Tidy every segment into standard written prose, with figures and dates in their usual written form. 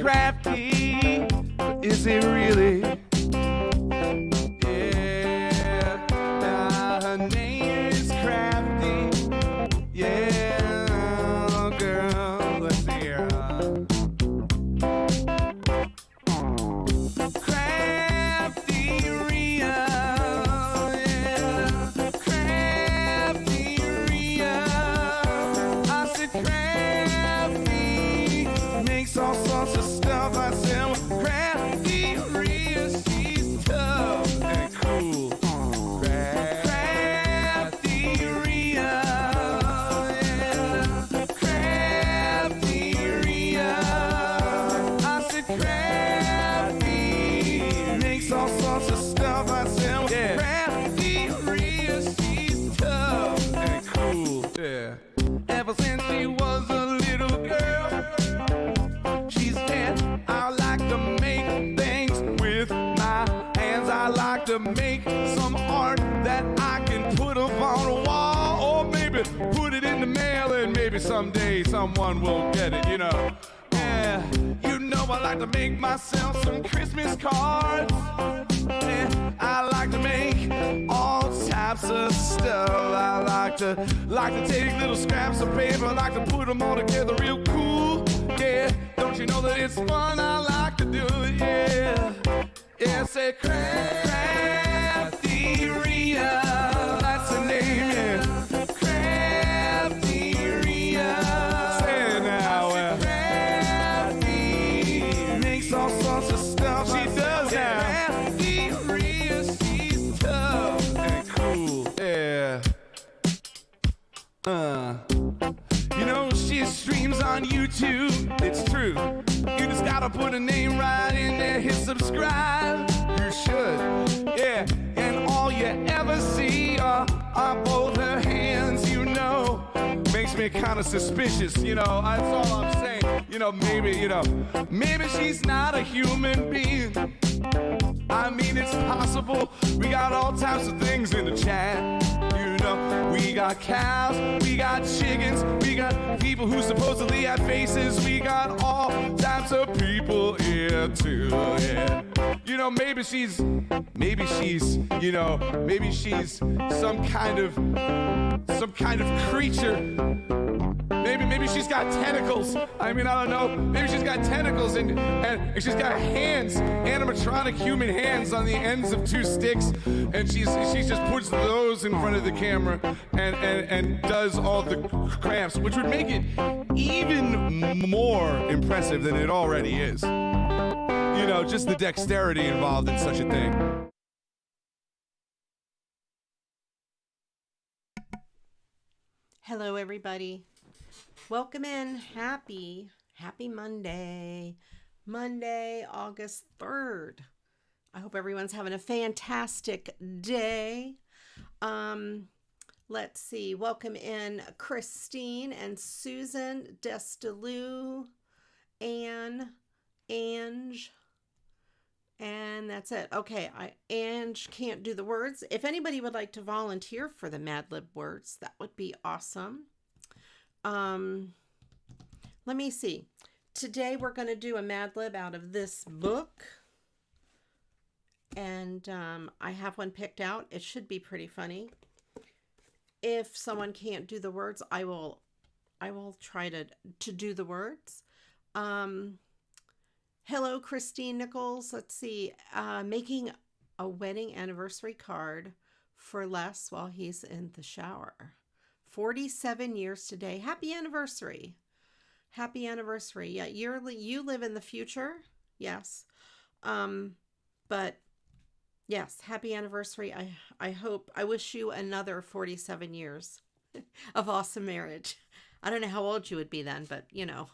Crafty, but is it really? Yeah, now her name is Crafty. Yeah, girl, let's see here. CraftyRia, yeah, CraftyRia. I said Crafty makes all sorts of stuff. I said CraftyRia, she's tough and cool. CraftyRia, yeah, CraftyRia. I said Crafty makes all sorts of stuff. I said, CraftyRia, she's tough and cool. Yeah. Ever since she was a little girl, she said, I like to make things with my hands. I like to make some art that I can put up on a wall, or maybe put it in the mail, and maybe someday someone will get it, you know. Yeah, you know I like to make myself some Christmas cards. Yeah, I like to make all types of stuff. I like to take little scraps of paper, I like to put them all together real cool. Yeah, don't you know that it's fun? I like to do it. Yeah, yeah, say CraftyRia, that's the name. Yeah, CraftyRia. Say it now. Makes all sorts of stuff. She does now. CraftyRia, she's tough and cool. Yeah. You know she streams on YouTube. It's true. You just gotta put a name right in there. Hit subscribe. You should. Yeah. And all you ever see are both her hands. You know. Makes me kind of suspicious. You know. That's all I'm saying. You know, maybe she's not a human being. I mean, it's possible. We got all types of things in the chat. You know, we got cows, we got chickens, we got people who supposedly have faces. We got all types of people here too. Yeah. You know, maybe she's, you know, maybe she's some kind of creature. Maybe she's got tentacles. I mean, I don't know. Maybe she's got tentacles and she's got hands, animatronic human hands on the ends of two sticks, and she just puts those in front of the camera and does all the crafts, which would make it even more impressive than it already is. You know, just the dexterity involved in such a thing. Hello, everybody. Welcome in. Happy Monday. Monday, August 3rd. I hope everyone's having a fantastic day. Let's see. Welcome in Christine and Susan, Destalou, Ange, and that's it. Okay, Ange can't do the words. If anybody would like to volunteer for the Mad Lib words, that would be awesome. Let me see. Today we're going to do a Mad Lib out of this book. And I have one picked out. It should be pretty funny. If someone can't do the words, I will try to do the words. Hello, Christine Nichols. Let's see. Making a wedding anniversary card for Les while he's in the shower. 47 years today. Happy anniversary. Happy anniversary. Yeah, you live in the future. Yes. But yes, happy anniversary. I wish you another 47 years of awesome marriage. I don't know how old you would be then, but you know,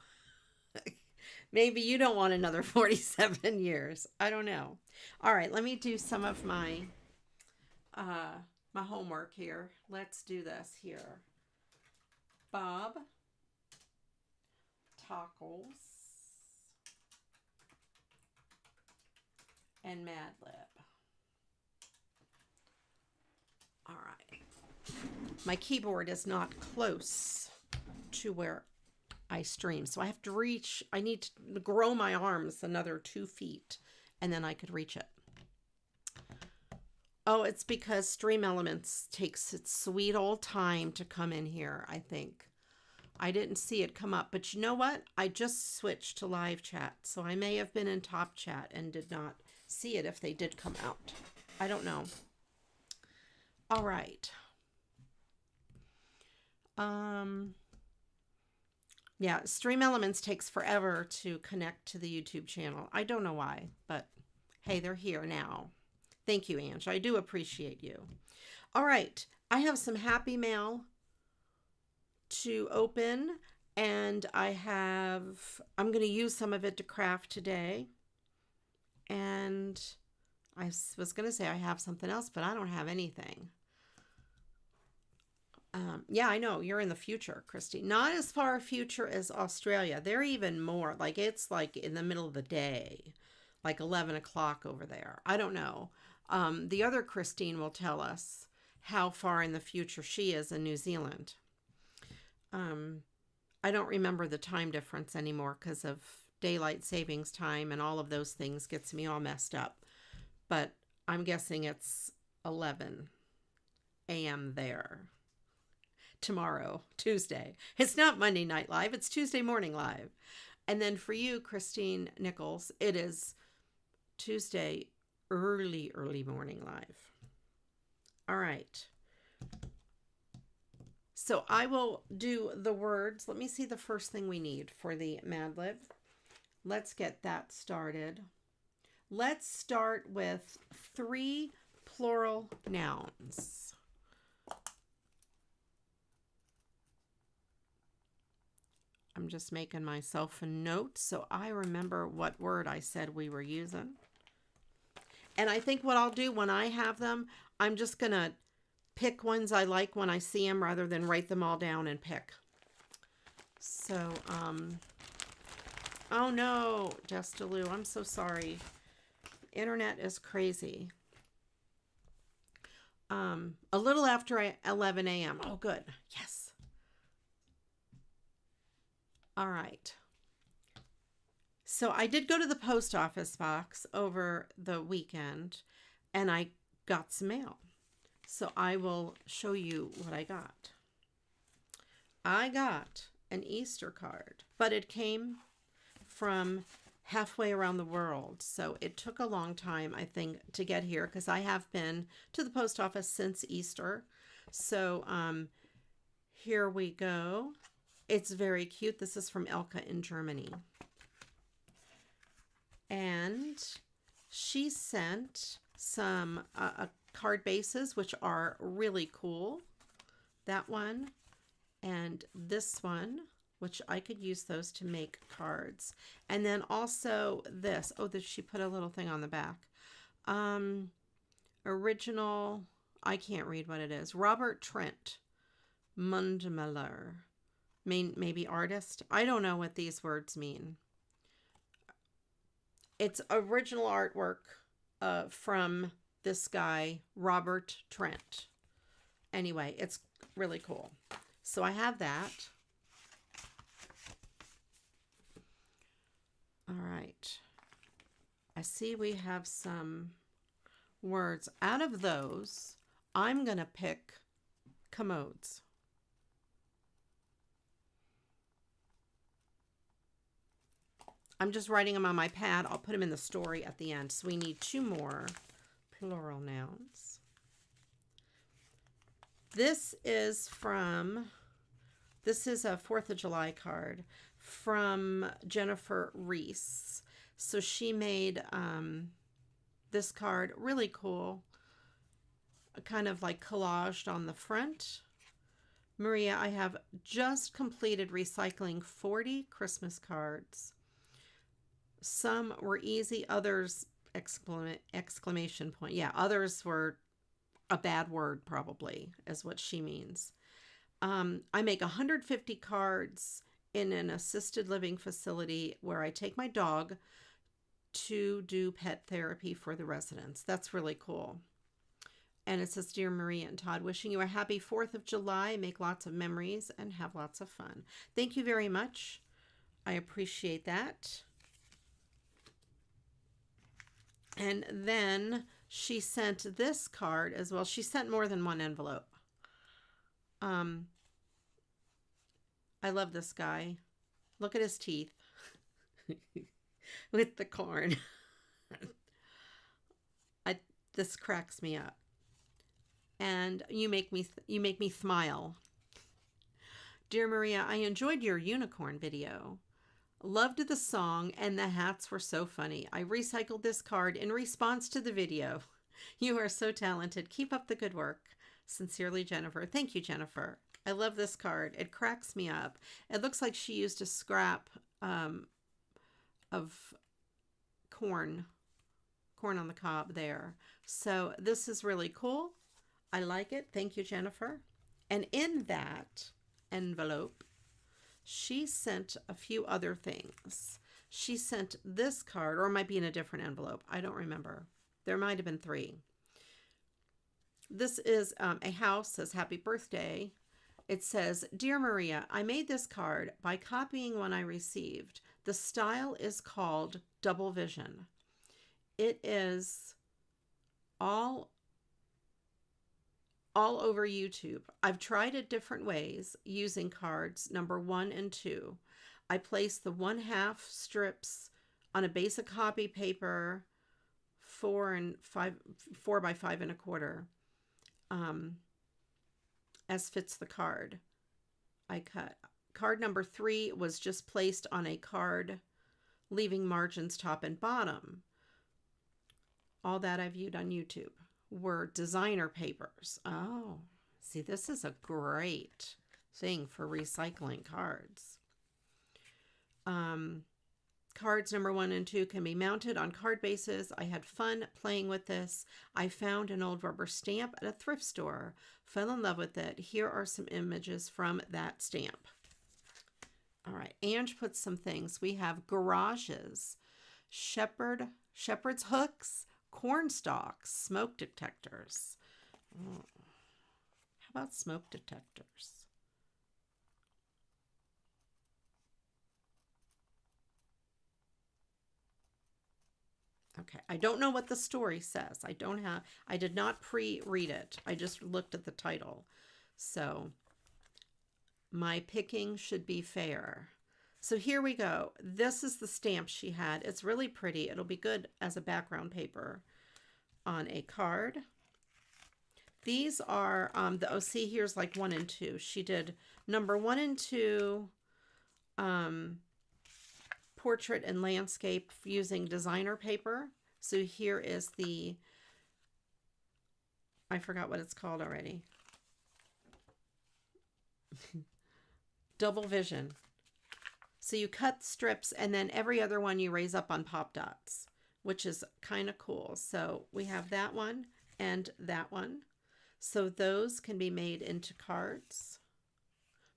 maybe you don't want another 47 years. I don't know. All right, let me do some of my my homework here. Let's do this here. Bob, tacos, and Mad Lib. All right. My keyboard is not close to where I stream. So I have to reach, I need to grow my arms another 2 feet and then I could reach it. Oh, it's because Stream Elements takes its sweet old time to come in here, I think. I didn't see it come up, but you know what? I just switched to live chat, so I may have been in top chat and did not see it if they did come out. I don't know. All right. Yeah, Stream Elements takes forever to connect to the YouTube channel. I don't know why, but hey, they're here now. Thank you, Ange. I do appreciate you. All right, I have some happy mail to open, and I'm going to use some of it to craft today. And I was going to say I have something else, but I don't have anything. Yeah, I know you're in the future, Christy. Not as far future as Australia. They're even more like, it's like in the middle of the day, like 11 o'clock over there. I don't know. The other Christine will tell us how far in the future she is in New Zealand. I don't remember the time difference anymore because of daylight savings time and all of those things gets me all messed up. But I'm guessing it's 11 a.m. there. Tomorrow, Tuesday. It's not Monday Night Live, it's Tuesday Morning Live. And then for you, Christine Nichols, it is Tuesday early morning live. All right. So I will do the words. Let me see the first thing we need for the Mad Lib. Let's get that started. Let's start with 3 plural nouns. I'm just making myself a note so I remember what word I said we were using. And I think what I'll do when I have them, I'm just going to pick ones I like when I see them rather than write them all down and pick. So, oh no, Destaloo, I'm so sorry. Internet is crazy. A little after 11 a.m. Oh, good. Yes. All right. So I did go to the post office box over the weekend and I got some mail. So I will show you what I got. I got an Easter card, but it came from halfway around the world. So it took a long time, I think, to get here because I have been to the post office since Easter. So here we go. It's very cute. This is from Elka in Germany. And she sent some card bases, which are really cool. That one and this one, which I could use those to make cards. And then also this. Oh, she put a little thing on the back. Original, I can't read what it is. Robert Trent Mundmiller. Maybe artist. I don't know what these words mean. It's original artwork from this guy, Robert Trent. Anyway, it's really cool. So I have that. All right. I see we have some words. Out of those, I'm going to pick commodes. I'm just writing them on my pad. I'll put them in the story at the end. So we need 2 more plural nouns. This is a 4th of July card from Jennifer Reese. So she made this card really cool, kind of like collaged on the front. Maria, I have just completed recycling 40 Christmas cards. Some were easy, others exclamation point. Yeah, others were a bad word probably is what she means. I make 150 cards in an assisted living facility where I take my dog to do pet therapy for the residents. That's really cool. And it says, Dear Maria and Todd, wishing you a happy 4th of July. Make lots of memories and have lots of fun. Thank you very much. I appreciate that. And then she sent this card as well. She sent more than one envelope. I love this guy. Look at his teeth with the corn. This cracks me up. And you make me smile. Dear Maria, I enjoyed your unicorn video. Loved the song and the hats were so funny. I recycled this card in response to the video. You are so talented. Keep up the good work. Sincerely, Jennifer. Thank you, Jennifer. I love this card. It cracks me up. It looks like she used a scrap of corn on the cob there. So this is really cool. I like it. Thank you, Jennifer. And in that envelope, she sent a few other things. She sent this card, or it might be in a different envelope. I don't remember. There might have been 3. This is a house, says happy birthday. It says, Dear Maria, I made this card by copying one I received. The style is called Double Vision. It is all over YouTube. I've tried it different ways using cards number 1 and 2. I placed the 1/2 strips on a basic copy paper, 4 by 5 1/4, as fits the card. I cut. Card number 3 was just placed on a card, leaving margins top and bottom. All that I viewed on YouTube were designer papers. Oh, see, this is a great thing for recycling cards. Cards number 1 and 2 can be mounted on card bases. I had fun playing with this. I found an old rubber stamp at a thrift store. Fell in love with it. Here are some images from that stamp. All right, Ange put some things. We have garages, shepherd's hooks, corn stalks, smoke detectors. Oh. How about smoke detectors? Okay, I don't know what the story says. I did not pre-read it. I just looked at the title. So my picking should be fair. So here we go. This is the stamp she had. It's really pretty. It'll be good as a background paper on a card. These are, see, here's like 1 and 2. She did number 1 and 2, portrait and landscape using designer paper. So here is the, I forgot what it's called already. Double Vision. So you cut strips and then every other one you raise up on pop dots, which is kind of cool. So we have that one and that one. So those can be made into cards.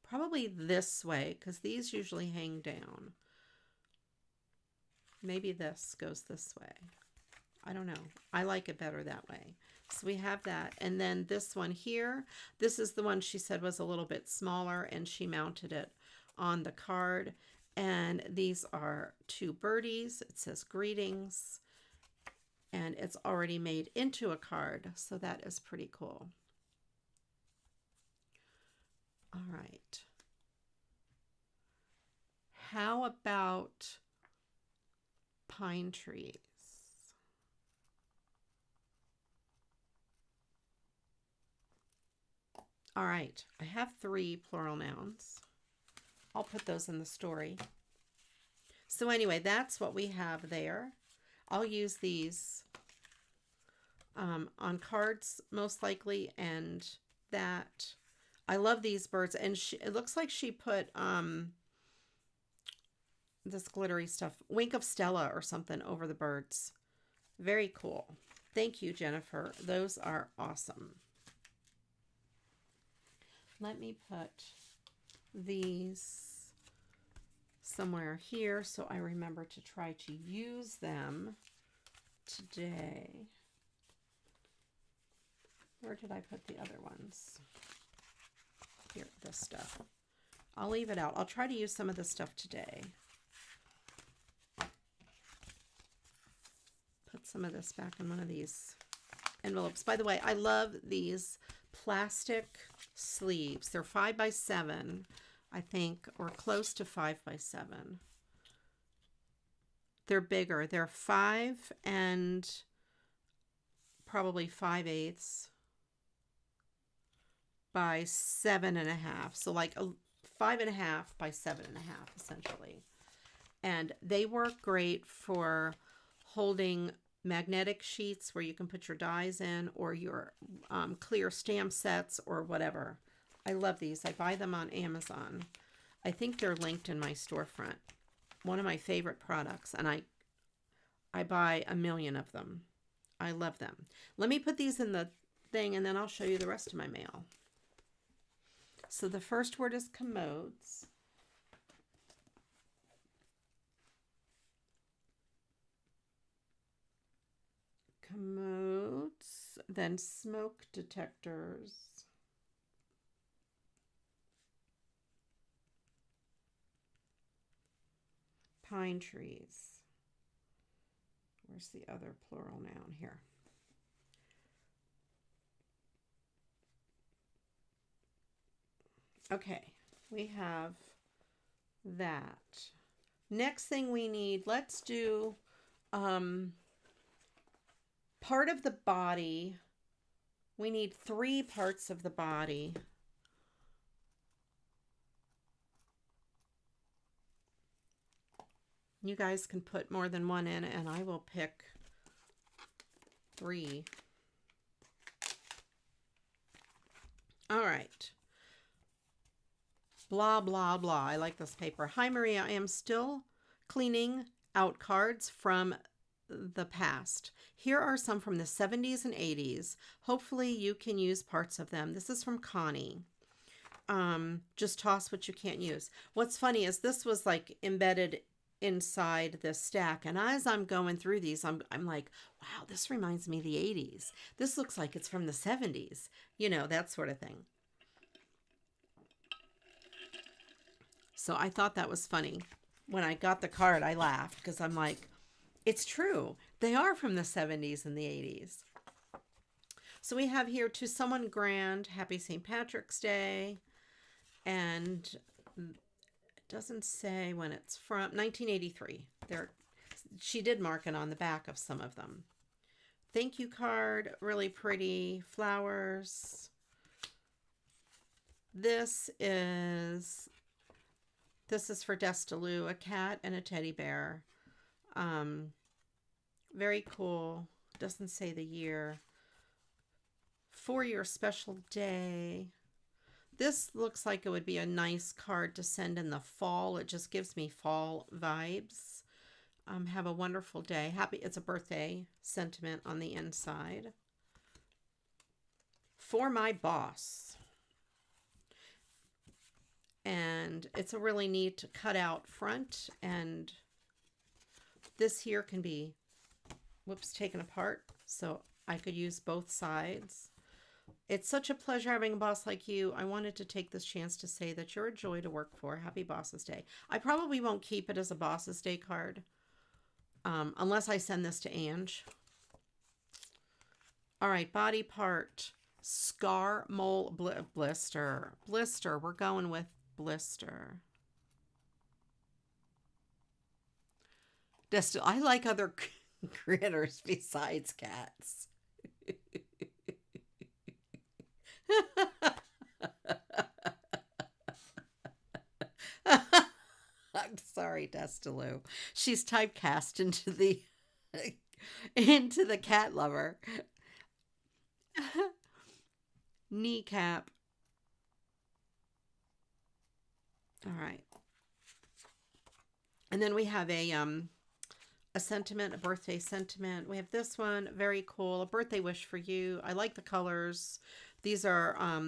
Probably this way, because these usually hang down. Maybe this goes this way. I don't know. I like it better that way. So we have that. And then this one here, this is the one she said was a little bit smaller, and she mounted it on the card. And these are 2 birdies. It says greetings. And it's already made into a card. So that is pretty cool. All right. How about pine trees? All right, I have 3 plural nouns. I'll put those in the story. So anyway, that's what we have there. I'll use these on cards most likely, and that. I love these birds, and it looks like she put this glittery stuff, Wink of Stella or something, over the birds. Very cool. Thank you, Jennifer. Those are awesome. Let me put these somewhere here so I remember to try to use them today. Where did I put the other ones? Here, this stuff. I'll leave it out. I'll try to use some of this stuff today. put some of this back in one of these envelopes. By the way, I love these plastic sleeves. They're 5 by 7, I think, or close to 5 by 7. They're bigger. They're 5 and probably 5/8 by 7.5. So like a 5.5 by 7.5 essentially. And they work great for holding magnetic sheets where you can put your dies in, or your clear stamp sets or whatever. I love these. I buy them on Amazon. I think they're linked in my storefront. One of my favorite products, and I buy a million of them. I love them. Let me put these in the thing, and then I'll show you the rest of my mail. So the first word is commodes. Commodes, then smoke detectors. Pine trees. Where's the other plural noun here? Okay, we have that. Next thing we need, let's do part of the body. We need 3 parts of the body. You guys can put more than one in, and I will pick 3. All right. Blah, blah, blah. I like this paper. Hi, Maria. I am still cleaning out cards from the past. Here are some from the 70s and 80s. Hopefully you can use parts of them. This is from Connie. Just toss what you can't use. What's funny is this was like embedded inside this stack, and as I'm going through these, I'm like, wow, this reminds me of the 80s. This looks like it's from the 70s, you know, that sort of thing. So I thought that was funny. When I got the card, I laughed because I'm like, it's true. They are from the 70s and the 80s. So we have here, to someone grand, happy St. Patrick's Day. And it doesn't say when it's from. 1983. She did mark it on the back of some of them. Thank you card, really pretty. Flowers. This is for Destalou, a cat and a teddy bear. Very cool. Doesn't say the year. For your special day. This looks like it would be a nice card to send in the fall. It just gives me fall vibes. Have a wonderful day. Happy. It's a birthday sentiment on the inside. For my boss. And it's a really neat cutout front, and this here can be, taken apart, so I could use both sides. It's such a pleasure having a boss like you. I wanted to take this chance to say that you're a joy to work for. Happy Boss's Day. I probably won't keep it as a Boss's Day card, unless I send this to Ange. All right, body part. Scar, mole, blister. Blister, we're going with blister. I like other critters besides cats. I'm sorry, Destalou. She's typecast into the cat lover. Kneecap. All right. And then we have a sentiment, a birthday sentiment. We have this one, very cool. A birthday wish for you. I like the colors. These are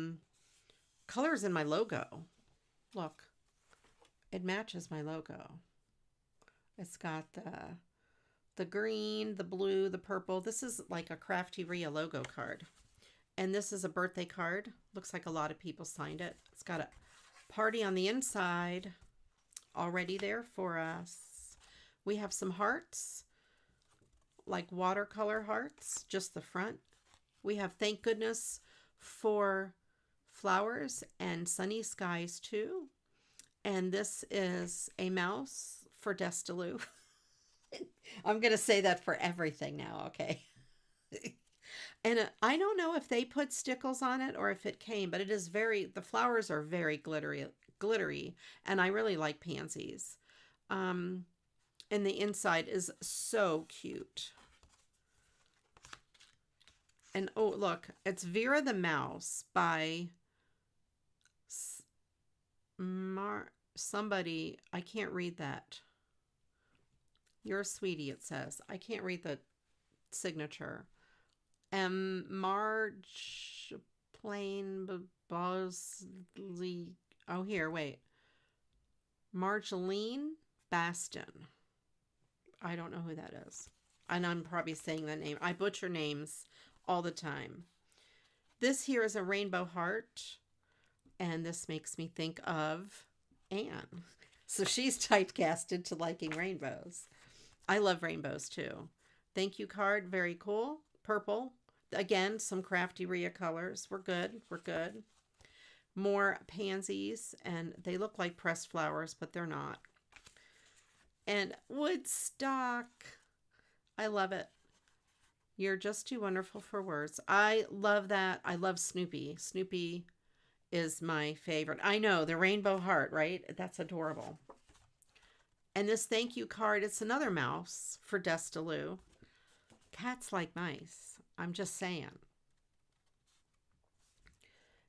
colors in my logo. Look, it matches my logo. It's got the green, the blue, the purple. This is like a CraftyRia logo card. And this is a birthday card. Looks like a lot of people signed it. It's got a party on the inside already there for us. We have some hearts. like watercolor hearts, just the front. We have Thank Goodness for Flowers and Sunny Skies too. And this is a mouse for Destaloo. I'm going to say that for everything now, okay? And I don't know if they put stickles on it or if it came, but it is the flowers are very glittery, and I really like pansies. And the inside is so cute. And oh, look, it's Vera the Mouse by somebody. I can't read that. You're a sweetie, it says. I can't read the signature. Marge Plain Bosley. Oh, here, wait. Marjolaine Baston. I don't know who that is. And I'm probably saying that name. I butcher names all the time. This here is a rainbow heart. And this makes me think of Anne. So she's typecasted to liking rainbows. I love rainbows too. Thank you card. Very cool. Purple. Again, some CraftyRia colors. We're good. We're good. More pansies. And they look like pressed flowers, but they're not. And Woodstock. I love it. You're just too wonderful for words. I love that. I love Snoopy. Snoopy is my favorite. I know, the rainbow heart, right? That's adorable. And this thank you card, it's another mouse for Destaloo. Cats like mice. I'm just saying.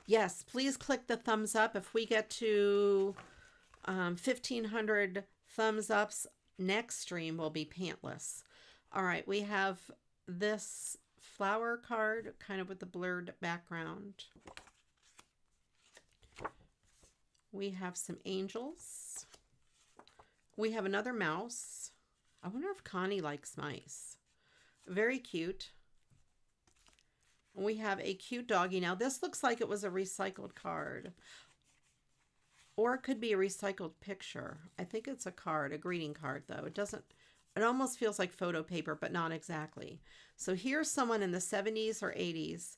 Yes, please click the thumbs up. If we get to 1,500 thumbs ups, next stream will be pantless. All right, we have this flower card, kind of with the blurred background. We have some angels. We have another mouse. I wonder if Connie likes mice. Very cute. We have a cute doggy. Now this looks like it was a recycled card. Or it could be a recycled picture. I think it's a card, a greeting card though. It almost feels like photo paper, but not exactly. So here's someone in the 70s or 80s.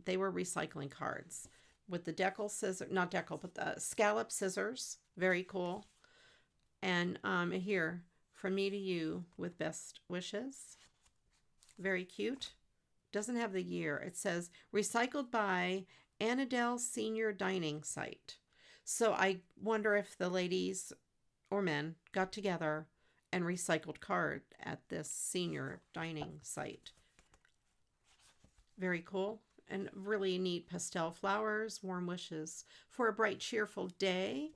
They were recycling cards with the decal scissors, not decal, but the scallop scissors. Very cool. And here, from me to you with best wishes. Very cute. Doesn't have the year. It says recycled by Annadale Senior Dining Site. So I wonder if the ladies or men got together and recycled card at this senior dining site. Very cool. And really neat pastel flowers, warm wishes for a bright, cheerful day.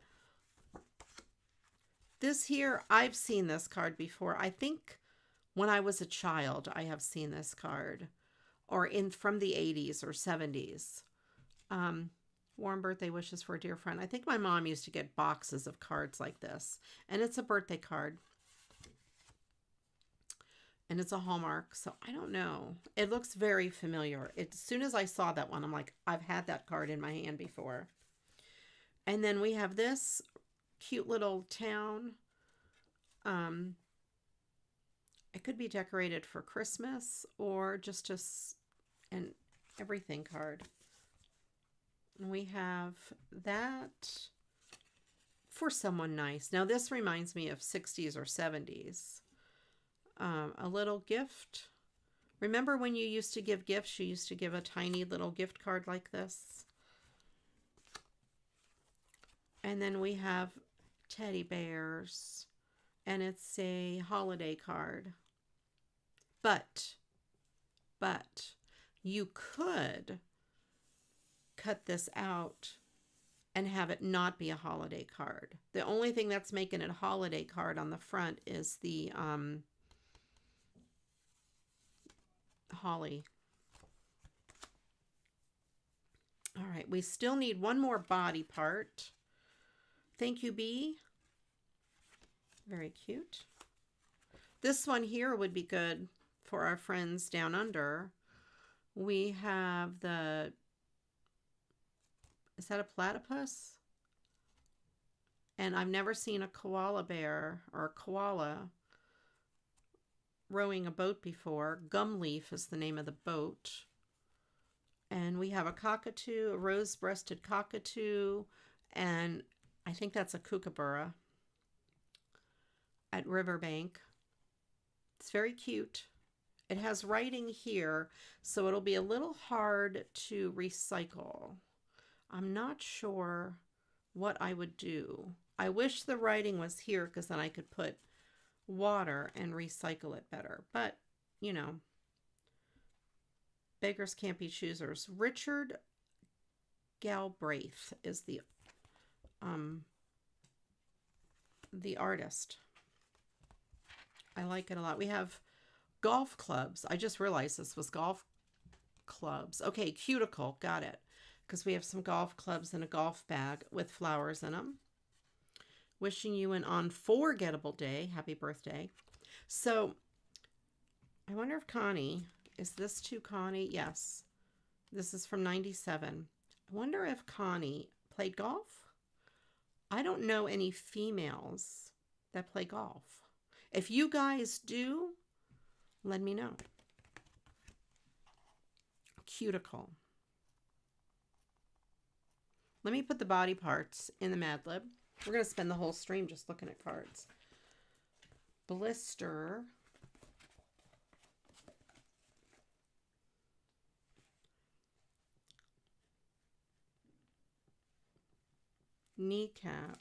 This here, I've seen this card before. I think when I was a child, I have seen this card. Or from the 80s or 70s. Warm birthday wishes for a dear friend. I think my mom used to get boxes of cards like this. And it's a birthday card. And it's a Hallmark, so I don't know. It looks very familiar. As soon as I saw that one, I'm like, I've had that card in my hand before. And then we have this cute little town. It could be decorated for Christmas or just an everything card. And we have that for someone nice. Now this reminds me of 60s or 70s. A little gift. Remember when you used to give gifts, you used to give a tiny little gift card like this. And then we have teddy bears. And it's a holiday card. But you could cut this out and have it not be a holiday card. The only thing that's making it a holiday card on the front is the holly. All right, we still need one more body part. Thank you, Bee. Very cute. This one here would be good for our friends down under. We have is that a platypus? And I've never seen a koala bear or a koala rowing a boat before. Gumleaf is the name of the boat. And we have a cockatoo, a rose-breasted cockatoo, and I think that's a kookaburra at Riverbank. It's very cute. It has writing here, so it'll be a little hard to recycle. I'm not sure what I would do. I wish the writing was here because then I could put water and recycle it better. But, you know, beggars can't be choosers. Richard Galbraith is the artist. I like it a lot. We have golf clubs. I just realized this was golf clubs. Okay, cuticle. Got it. Because we have some golf clubs in a golf bag with flowers in them. Wishing you an unforgettable day. Happy birthday. So, I wonder if Connie, is this to Connie? Yes. This is from 97. I wonder if Connie played golf? I don't know any females that play golf. If you guys do, let me know. Cuticle. Let me put the body parts in the Mad Lib. We're going to spend the whole stream just looking at cards. Blister. Kneecap.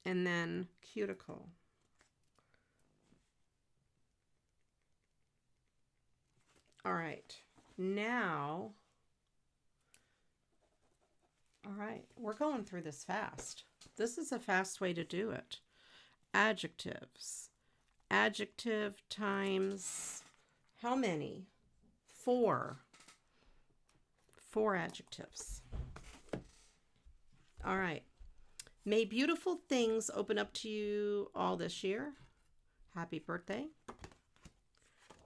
And then cuticle. All right. Now, all right, we're going through this fast. This is a fast way to do it. Adjectives. Adjective times how many? 4. 4 adjectives. All right. May beautiful things open up to you all this year. Happy birthday.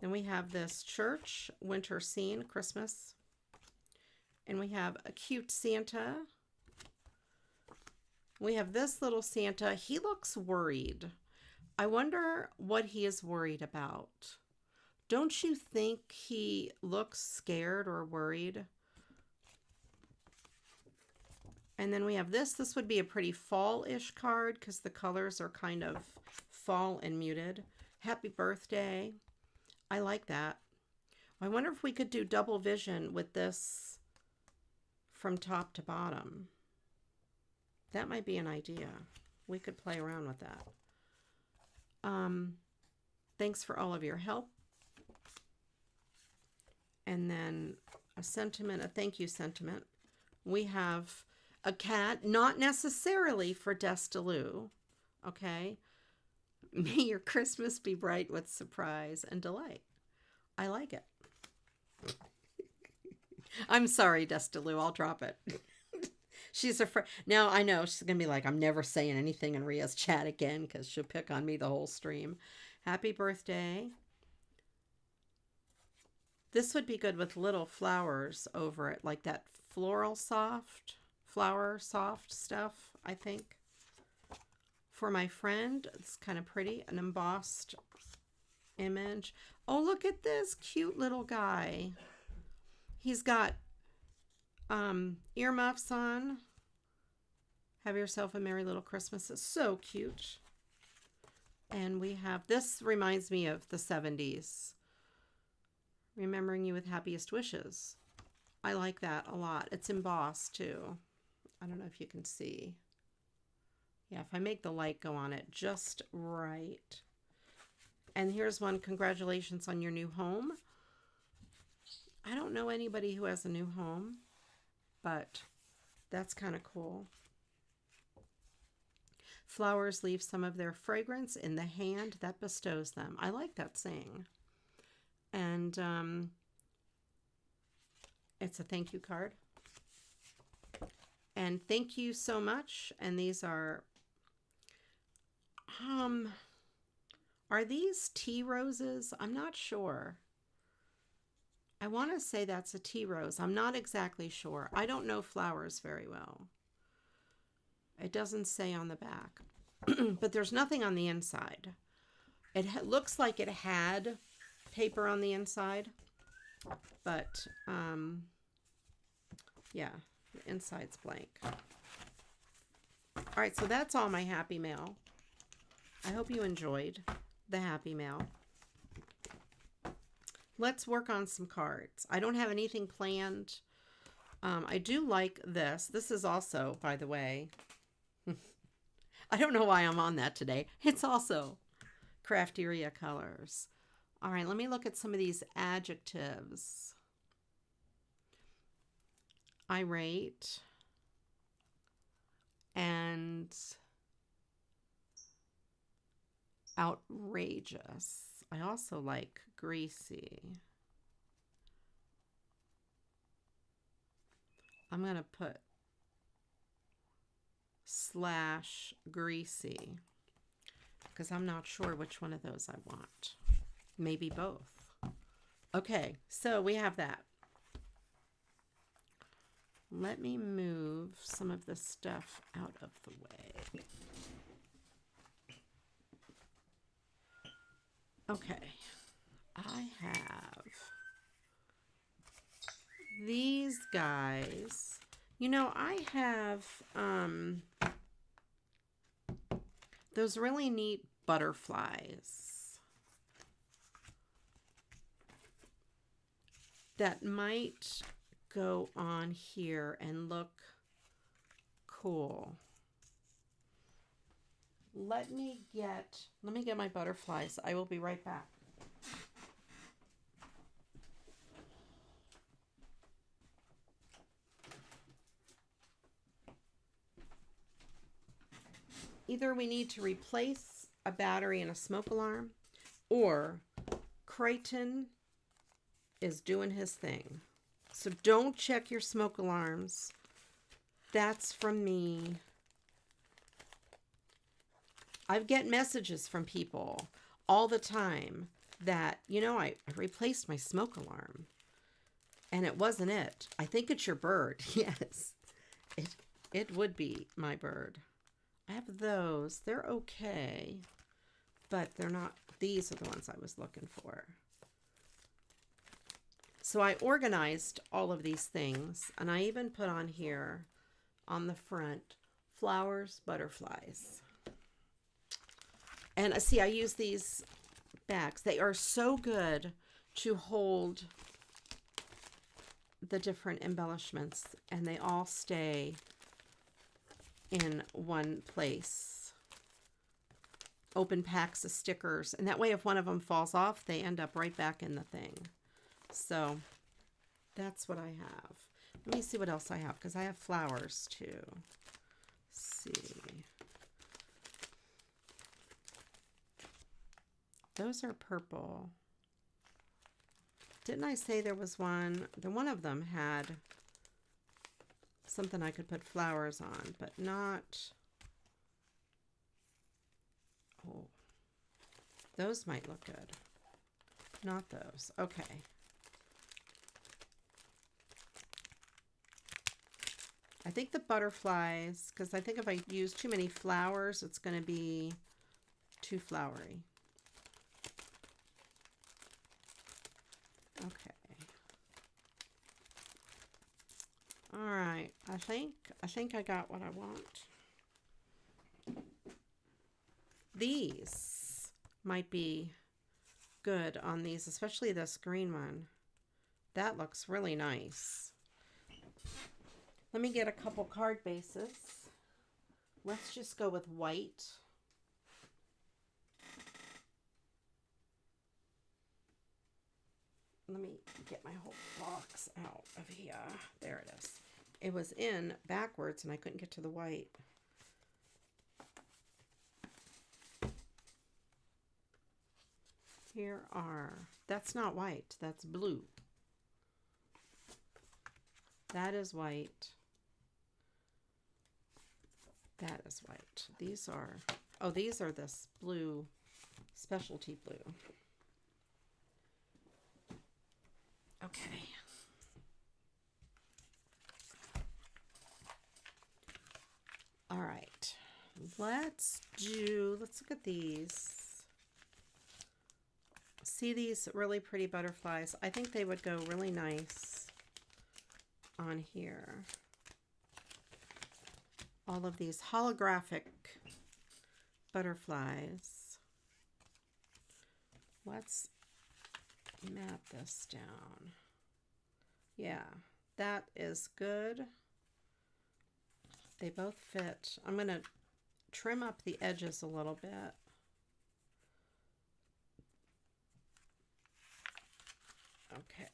Then we have this church, winter scene, Christmas. And we have a cute Santa. We have this little Santa. He looks worried. I wonder what he is worried about. Don't you think he looks scared or worried? And then we have this. This would be a pretty fall-ish card because the colors are kind of fall and muted. Happy birthday. I like that. I wonder if we could do double vision with this from top to bottom. That might be an idea. We could play around with that. Thanks for all of your help. And then a sentiment, a thank you sentiment. We have a cat, not necessarily for Destaloo, okay? May your Christmas be bright with surprise and delight. I like it. I'm sorry, Destaloo. I'll drop it. She's afraid. Now, I know she's going to be like, I'm never saying anything in Ria's chat again because she'll pick on me the whole stream. Happy birthday. This would be good with little flowers over it, like that flower soft stuff, I think. For my friend, it's kind of pretty, an embossed image. Oh, look at this cute little guy. He's got earmuffs on. Have yourself a merry little Christmas. It's so cute. And we have, this reminds me of the 70s. Remembering you with happiest wishes. I like that a lot. It's embossed too. I don't know if you can see. Yeah, if I make the light go on it just right. And here's one, congratulations on your new home. I don't know anybody who has a new home, but that's kind of cool. Flowers leave some of their fragrance in the hand that bestows them. I like that saying. And it's a thank you card. And thank you so much. And these are these tea roses? I'm not sure. I want to say that's a tea rose. I'm not exactly sure. I don't know flowers very well. It doesn't say on the back, but there's nothing on the inside. It looks like it had paper on the inside, but yeah, the inside's blank. All right, so that's all my Happy Mail. I hope you enjoyed the Happy Mail. Let's work on some cards. I don't have anything planned. I do like this. This is also, by the way, I don't know why I'm on that today. It's also CraftyRia colors. All right, let me look at some of these adjectives. Irate and outrageous. I also like greasy. I'm going to put / greasy because I'm not sure which one of those I want. Maybe both. Okay, so we have that. Let me move some of this stuff out of the way. Okay, I have these guys. You know, I have those really neat butterflies that might go on here and look cool. Let me get my butterflies. I will be right back. Either we need to replace a battery and a smoke alarm, or Creighton is doing his thing. So don't check your smoke alarms. That's from me. I get messages from people all the time that, you know, I replaced my smoke alarm and it wasn't it. I think it's your bird. Yes, it would be my bird. I have those. They're okay, but they're not. These are the ones I was looking for. So I organized all of these things, and I even put on here on the front flowers, butterflies. And see, I use these bags. They are so good to hold the different embellishments, and they all stay in one place. Open packs of stickers, and that way if one of them falls off, they end up right back in the thing. So that's what I have. Let me see what else I have, because I have flowers too. Let's see. Those are purple. Didn't I say there was one? One of them had something I could put flowers on, but not. Oh, those might look good. Not those. Okay. I think the butterflies, because I think if I use too many flowers, it's going to be too flowery. Okay. All right. I think I got what I want. These might be good on these, especially this green one. That looks really nice. Let me get a couple card bases. Let's just go with white. Let me get my whole box out of here. There it is. It was in backwards and I couldn't get to the white. Here are, that's not white, that's blue. That is white. That is white. These are, oh, these are this blue, specialty blue. Okay. All right. let's look at these. See these really pretty butterflies? I think they would go really nice on here. All of these holographic butterflies. Let's map this down. Yeah, that is good. They both fit. I'm going to trim up the edges a little bit. Okay.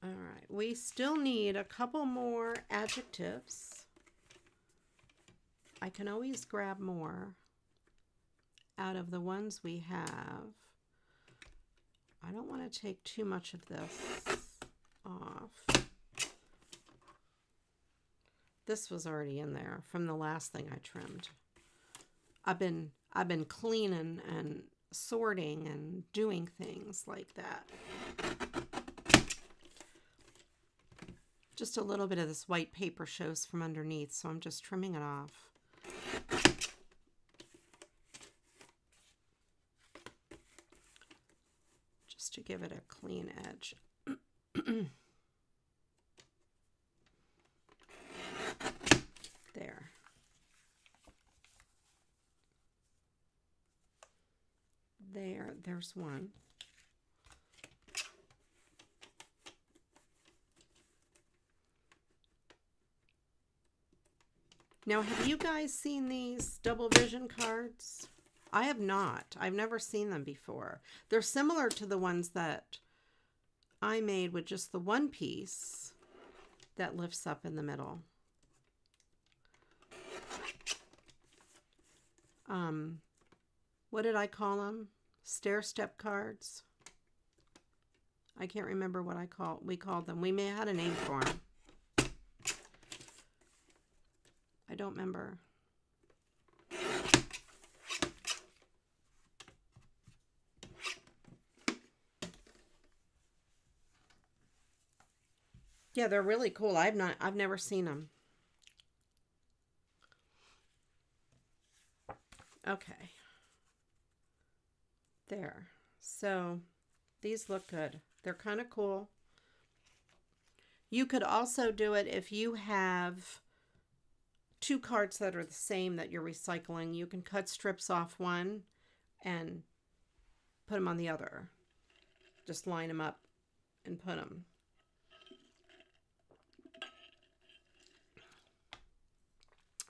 All right, we still need a couple more adjectives. I can always grab more out of the ones we have. I don't want to take too much of this off. This was already in there from the last thing I trimmed. I've been cleaning and sorting and doing things like that. Just a little bit of this white paper shows from underneath, so I'm just trimming it off. Just to give it a clean edge. There. There's one. Now, have you guys seen these double vision cards? I have not. I've never seen them before. They're similar to the ones that I made with just the one piece that lifts up in the middle. What did I call them? Stair-step cards. I can't remember what we called them. We may have had a name for them. I don't remember. Yeah, they're really cool. I've never seen them. Okay. There. So these look good. They're kind of cool. You could also do it if you have two cards that are the same that you're recycling. You can cut strips off one and put them on the other. Just line them up and put them.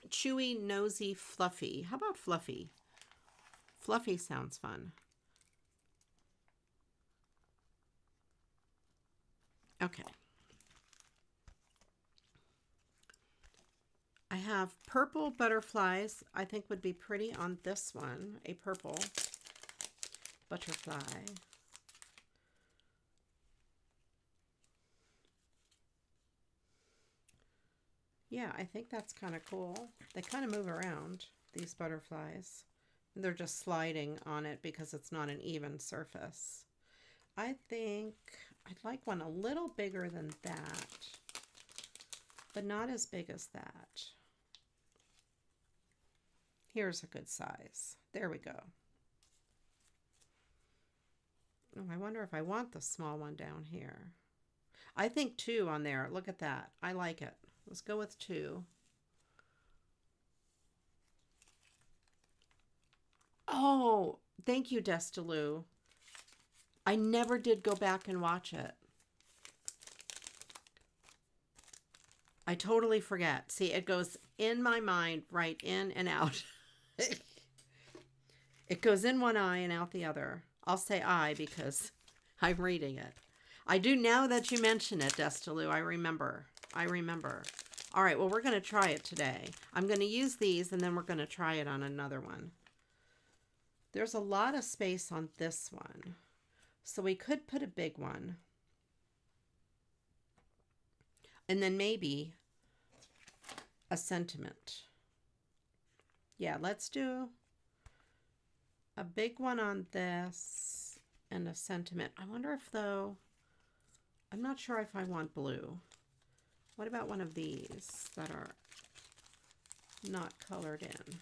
Chewy, nosy, fluffy. How about fluffy? Fluffy sounds fun. Okay. I have purple butterflies. I think would be pretty on this one. A purple butterfly. Yeah, I think that's kind of cool. They kind of move around, these butterflies. They're just sliding on it because it's not an even surface. I think I'd like one a little bigger than that, but not as big as that. Here's a good size. There we go. Oh, I wonder if I want the small one down here. I think 2 on there. Look at that. I like it. Let's go with 2. Oh, thank you, Destaloo. I never did go back and watch it. I totally forget. See, it goes in my mind, right in and out. It goes in one eye and out the other. I'll say I because I'm reading it. I do now that you mention it, Destaloo. I remember. All right, well, we're going to try it today. I'm going to use these and then we're going to try it on another one. There's a lot of space on this one. So we could put a big one. And then maybe a sentiment. Yeah, let's do a big one on this and a sentiment. I wonder if, though, I'm not sure if I want blue. What about one of these that are not colored in?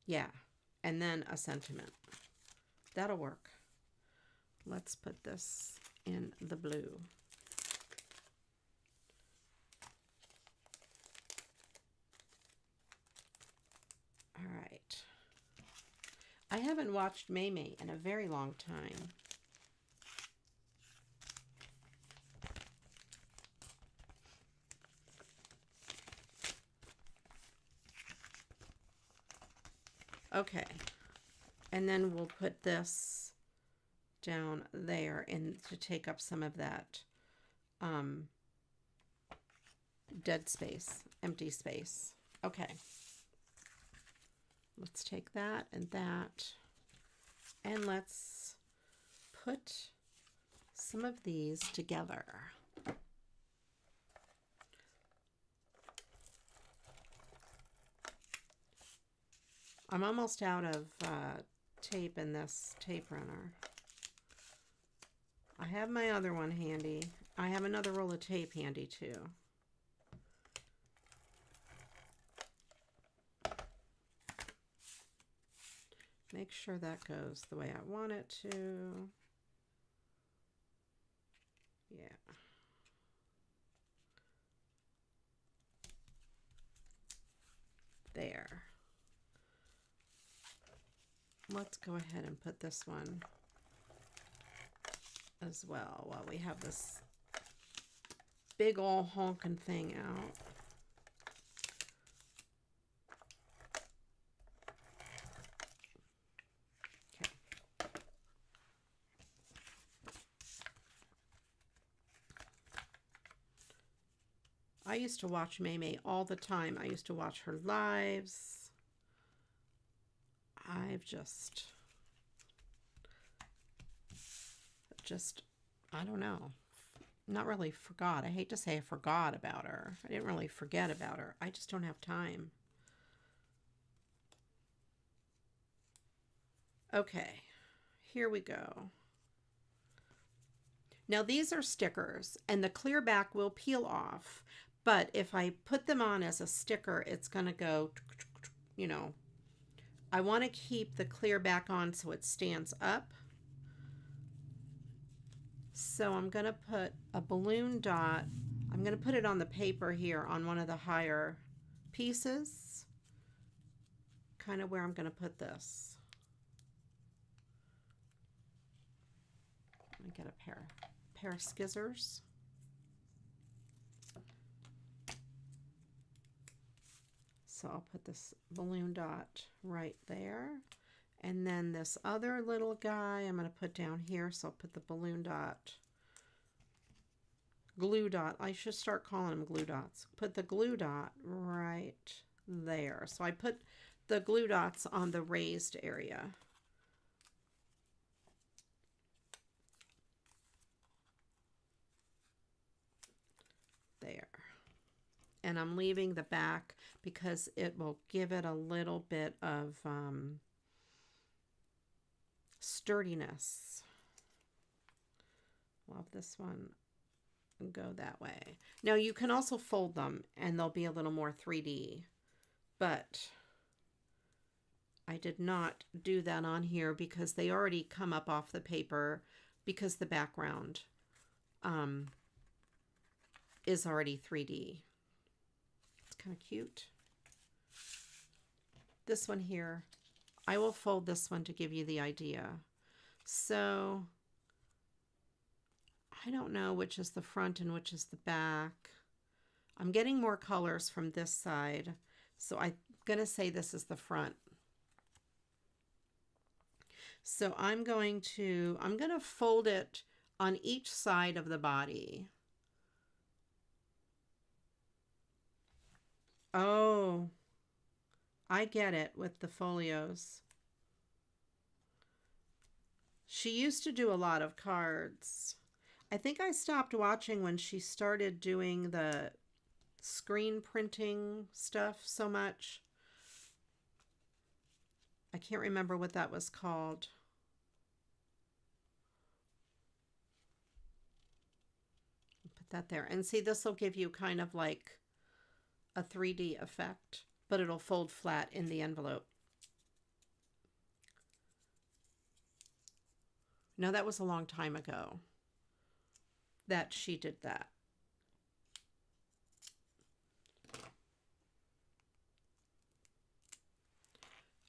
Yeah, and then a sentiment. That'll work. Let's put this in the blue. All right. I haven't watched May in a very long time. Okay. And then we'll put this down there and to take up some of that dead space, empty space. Okay. Let's take that, and let's put some of these together. I'm almost out of tape in this tape runner. I have my other one handy. I have another roll of tape handy too. Make sure that goes the way I want it to. Yeah. There. Let's go ahead and put this one as well while we have this big ol' honking thing out. I used to watch May all the time. I used to watch her lives. I've just, I don't know. Not really forgot. I hate to say I forgot about her. I didn't really forget about her. I just don't have time. Okay, here we go. Now these are stickers and the clear back will peel off. But if I put them on as a sticker, it's going to go, you know, I want to keep the clear back on so it stands up. So I'm going to put a balloon dot. I'm going to put it on the paper here on one of the higher pieces. Kind of where I'm going to put this. Let me get a pair of scissors. So I'll put this balloon dot right there. And then this other little guy I'm going to put down here. So I'll put the balloon dot, glue dot. I should start calling them glue dots. Put the glue dot right there. So I put the glue dots on the raised area. There. And I'm leaving the back because it will give it a little bit of sturdiness. We'll have this one go that way. Now you can also fold them and they'll be a little more 3D, but I did not do that on here because they already come up off the paper because the background is already 3D. Kind of cute. This one here, I will fold this one to give you the idea. So I don't know which is the front and which is the back. I'm getting more colors from this side, so I'm gonna say this is the front. So I'm gonna fold it on each side of the body. Oh, I get it with the folios. She used to do a lot of cards. I think I stopped watching when she started doing the screen printing stuff so much. I can't remember what that was called. Put that there. And see, this will give you kind of like a 3D effect, but it'll fold flat in the envelope. Now, that was a long time ago that she did that.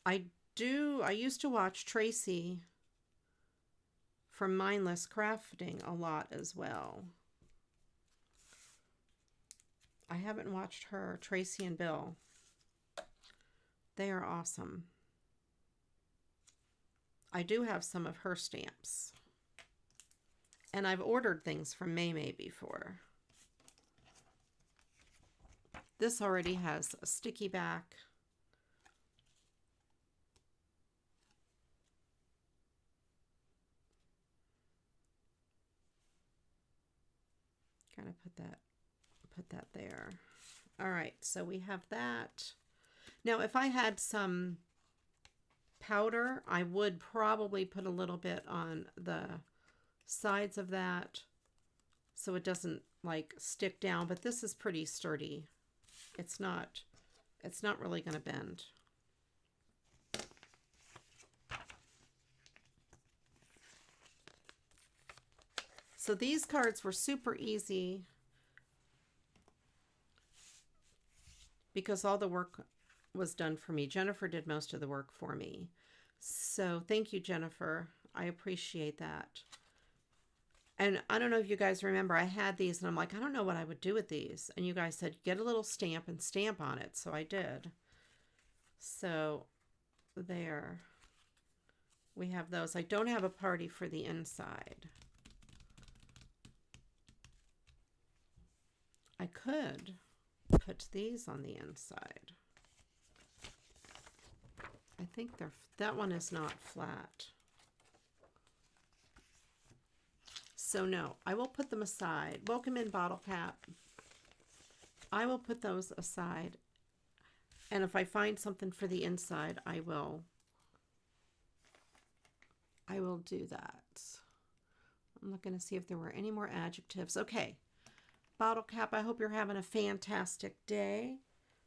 I used to watch Tracy from Mindless Crafting a lot as well. I haven't watched her, Tracy and Bill. They are awesome. I do have some of her stamps. And I've ordered things from May before. This already has a sticky back. Gotta put that there. All right, so we have that. Now, if I had some powder, I would probably put a little bit on the sides of that so it doesn't like stick down, but this is pretty sturdy. It's not really going to bend. So these cards were super easy because all the work was done for me. Jennifer did most of the work for me. So thank you, Jennifer. I appreciate that. And I don't know if you guys remember, I had these and I'm like, I don't know what I would do with these. And you guys said, get a little stamp and stamp on it. So I did. So there. We have those. I don't have a party for the inside. I could put these on the inside. I think that one is not flat. So no, I will put them aside. Welcome in, Bottle Cap. I will put those aside. And if I find something for the inside, I will do that. I'm looking to see if there were any more adjectives. Okay. Bottle Cap, I hope you're having a fantastic day.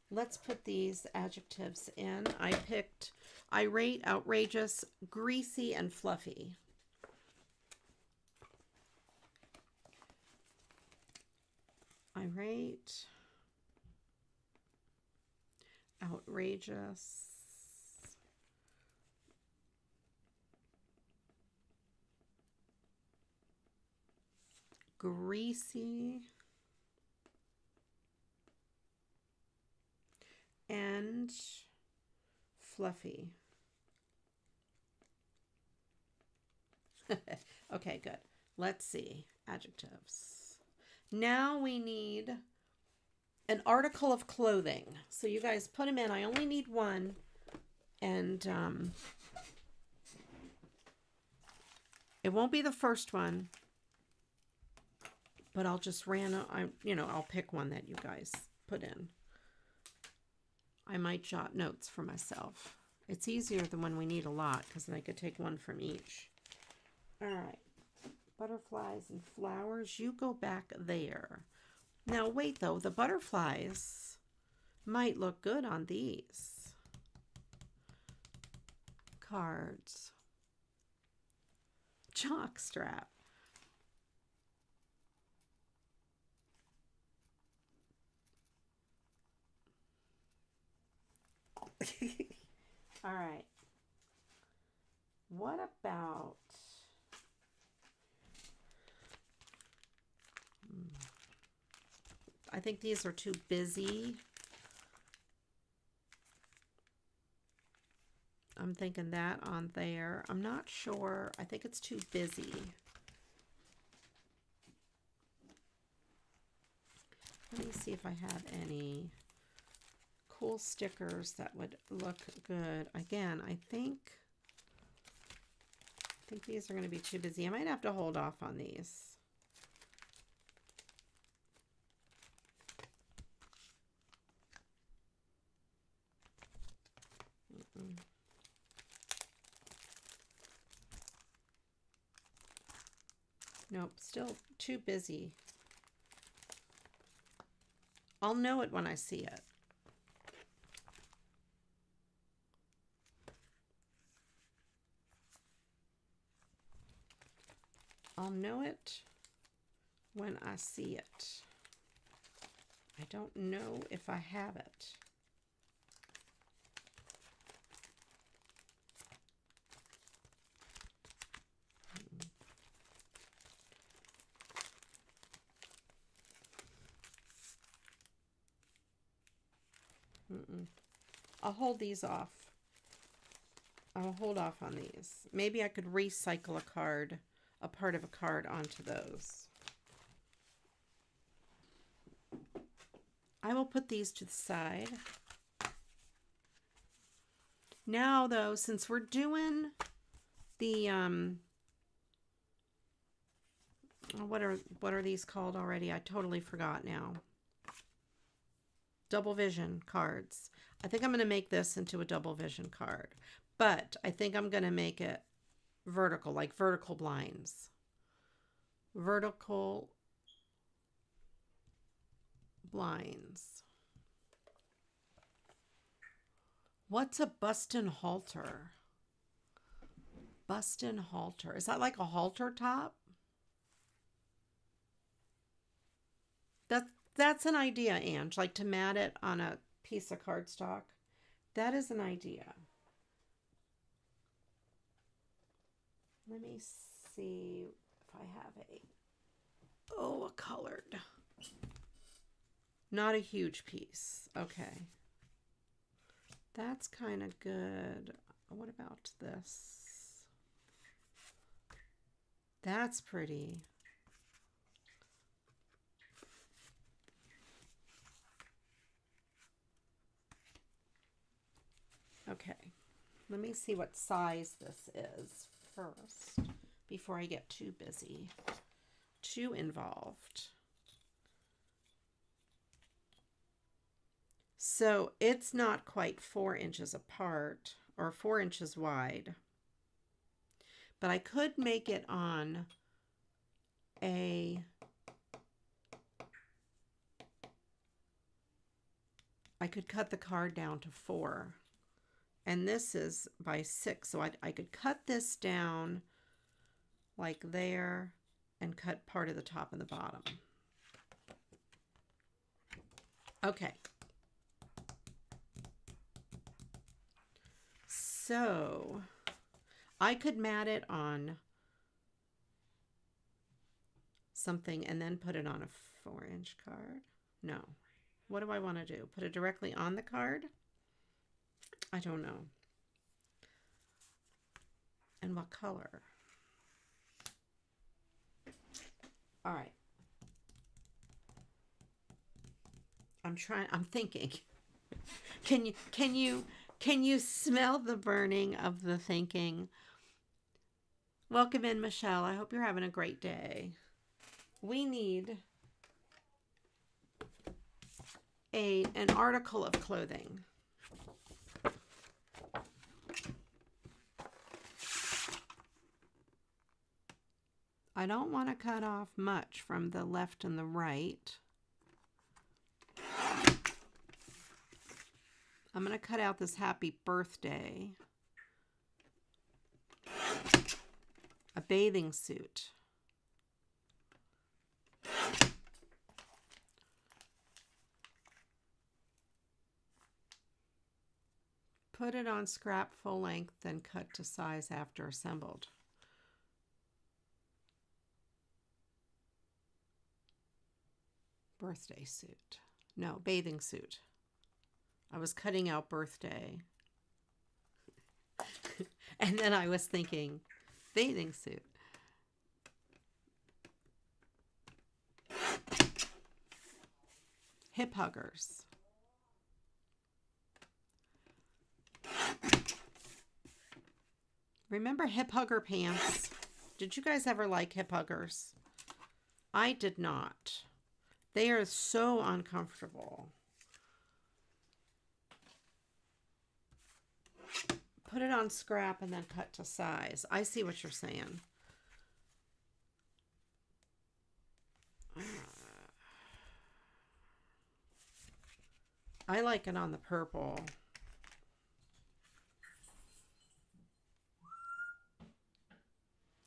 Let's put these adjectives in. I picked irate, outrageous, greasy, and fluffy. Irate, outrageous, greasy, and fluffy. Okay, good. Let's see. Adjectives. Now we need an article of clothing. So you guys put them in. I only need one. And it won't be the first one. But I'll just I'll pick one that you guys put in. I might jot notes for myself. It's easier than when we need a lot because then I could take one from each. All right. Butterflies and flowers, you go back there. Now wait though, the butterflies might look good on these cards. Jock strap. All right. What about I think these are too busy. I'm thinking that on there. I'm not sure. I think it's too busy. Let me see if I have any cool stickers that would look good. Again, I think these are going to be too busy. I might have to hold off on these. Nope, still too busy. I'll know it when I see it. I'll know it when I see it. I don't know if I have it. I'll hold these off. I'll hold off on these. Maybe I could recycle a card, a part of a card onto those. I will put these to the side. Now though, since we're doing the what are these called already? I totally forgot now. Double vision cards. I think I'm going to make this into a double vision card, but I think I'm going to make it vertical, like vertical blinds. Vertical blinds. What's a bust-in halter? Bust-in halter. Is that like a halter top? That's an idea, Ange, like to mat it on a piece of cardstock. That is an idea. Let me see if I have a colored. Not a huge piece. Okay. That's kind of good. What about this? That's pretty. Okay, let me see what size this is first before I get too busy, too involved. So it's not quite 4 inches apart or 4 inches wide, but I could make it on I could cut the card down to 4. And this is by 6, so I could cut this down like there and cut part of the top and the bottom. Okay. So I could mat it on something and then put it on a 4-inch card. No. What do I want to do? Put it directly on the card? I don't know. And what color? All right. I'm thinking. Can you smell the burning of the thinking? Welcome in, Michelle. I hope you're having a great day. We need an article of clothing. I don't want to cut off much from the left and the right. I'm going to cut out this happy birthday. A bathing suit. Put it on scrap full length, then cut to size after assembled. Birthday suit. No, bathing suit. I was cutting out birthday. And then I was thinking, bathing suit. Hip huggers. Remember hip hugger pants? Did you guys ever like hip huggers? I did not. They are so uncomfortable. Put it on scrap and then cut to size. I see what you're saying. I like it on the purple.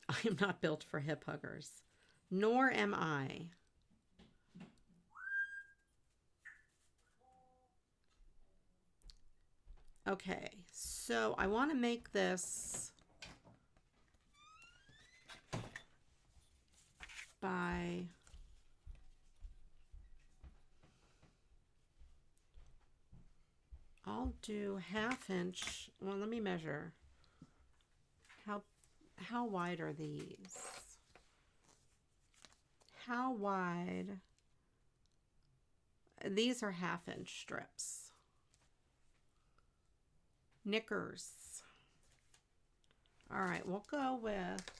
I am not built for hip huggers, nor am I. Okay, so I want to make this by I'll do 1/2 inch. Well, let me measure. How wide are these? How wide? These are 1/2 inch strips. Knickers. All right, we'll go with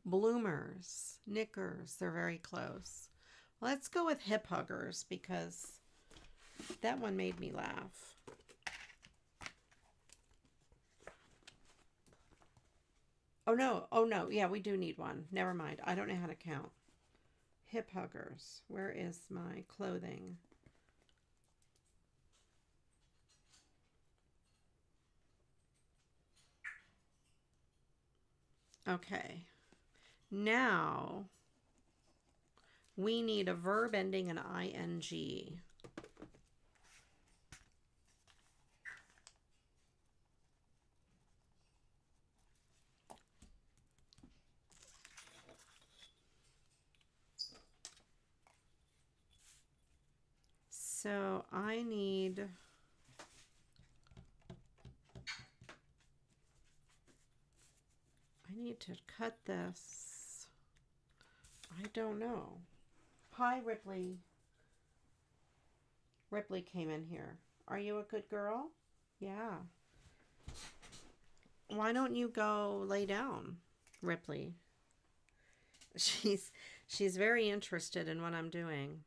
bloomers, knickers. They're very close. Let's go with hip huggers because that one made me laugh. Oh no, yeah, we do need one. Never mind, I don't know how to count. Hip huggers, where is my clothing? Okay, now we need a verb ending in ing. So I need to cut this. I don't know. Hi, Ripley. Ripley came in here. Are you a good girl? Yeah. Why don't you go lay down, Ripley? She's very interested in what I'm doing.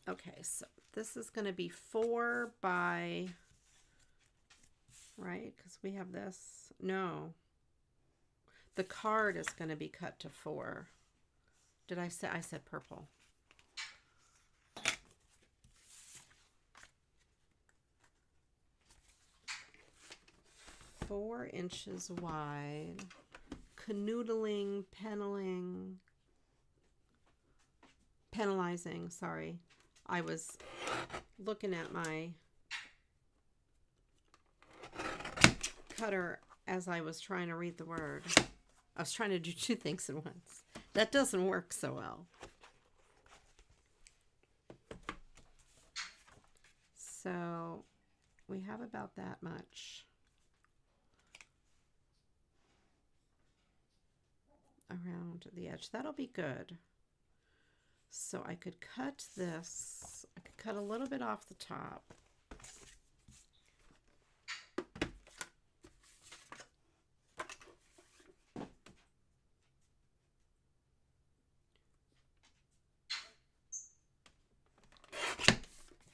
Okay, so this is going to be 4 by, right? Because we have this. No. The card is going to be cut to 4. Did I say? I said purple. Four inches wide. Canoodling, penalizing, sorry. I was looking at my cutter as I was trying to read the word. I was trying to do 2 things at once. That doesn't work so well. So we have about that much around the edge. That'll be good. So I could cut this. I could cut a little bit off the top.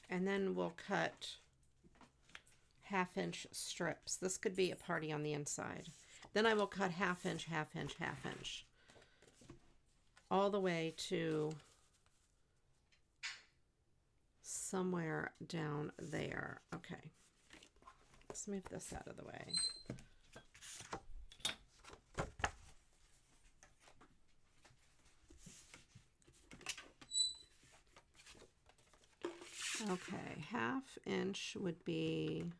And then we'll cut 1/2 inch strips. This could be a party on the inside. Then I will cut 1/2 inch, 1/2 inch, 1/2 inch. All the way to somewhere down there. Okay. Let's move this out of the way. Okay, 1/2 inch would be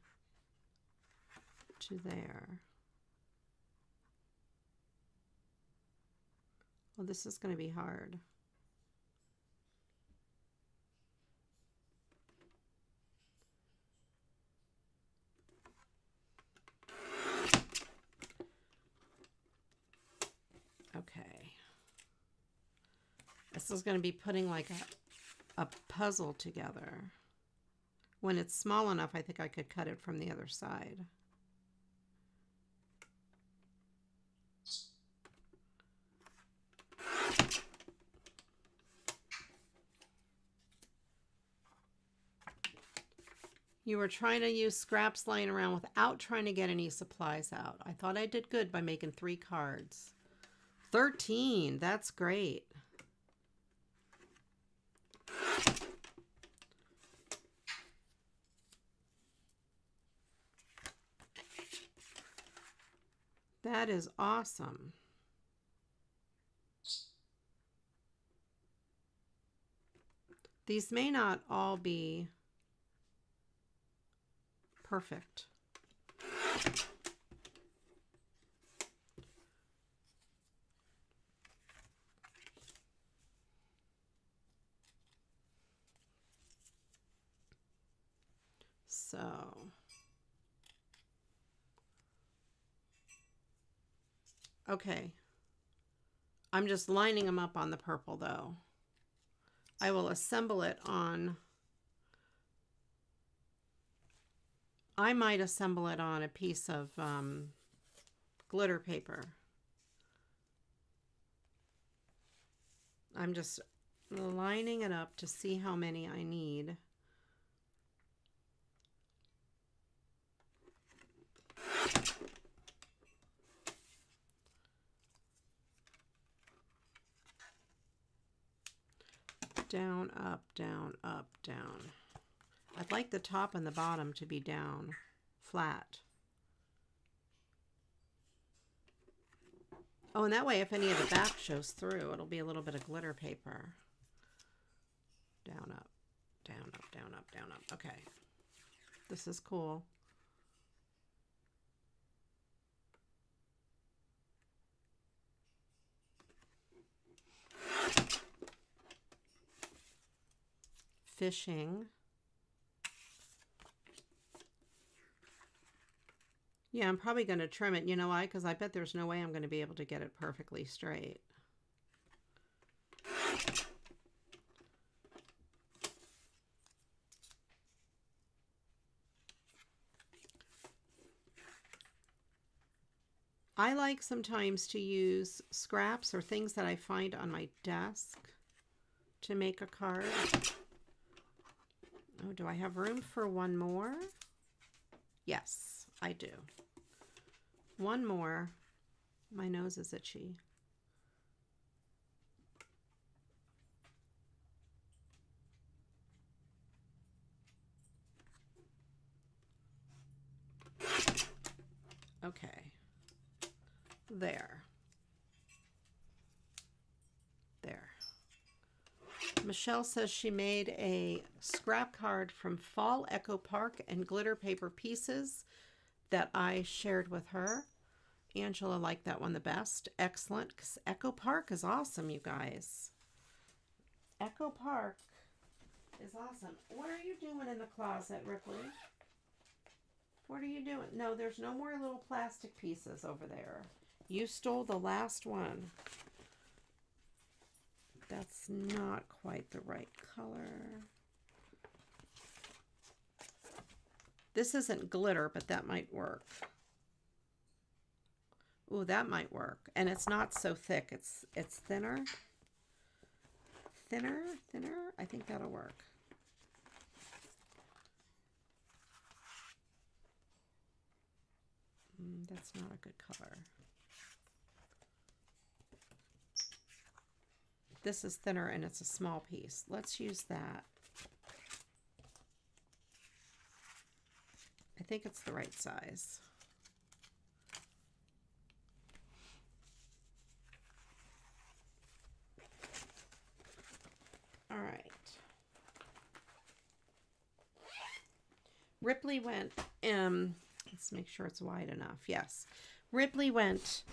to there. Well, this is going to be hard. Okay. This is going to be putting like a puzzle together. When it's small enough, I think I could cut it from the other side. You were trying to use scraps lying around without trying to get any supplies out. I thought I did good by making 3 cards. 13, that's great. That is awesome. These may not all be perfect. So, okay. I'm just lining them up on the purple though. I will assemble it on, I might assemble it on a piece of glitter paper. I'm just lining it up to see how many I need. Down, up, down, up, down. I'd like the top and the bottom to be down, flat. Oh, and that way if any of the back shows through, it'll be a little bit of glitter paper. Down, up, down, up, down, up, down, up. Okay. This is cool. Fishing. Yeah, I'm probably going to trim it. You know why? Because I bet there's no way I'm going to be able to get it perfectly straight. I like sometimes to use scraps or things that I find on my desk to make a card. Oh, do I have room for one more? Yes, I do. One more. My nose is itchy. Okay. There. There. Michelle says she made a scrap card from Fall Echo Park and glitter paper pieces that I shared with her. Angela liked that one the best. Excellent, because Echo Park is awesome, you guys. Echo Park is awesome. What are you doing in the closet, Ripley? What are you doing? No, there's no more little plastic pieces over there. You stole the last one. That's not quite the right color. This isn't glitter, but that might work. Ooh, that might work. And it's not so thick. It's thinner. Thinner. I think that'll work. That's not a good color. This is thinner and it's a small piece. Let's use that. I think it's the right size. All right. Ripley went, let's make sure it's wide enough. Yes. Ripley went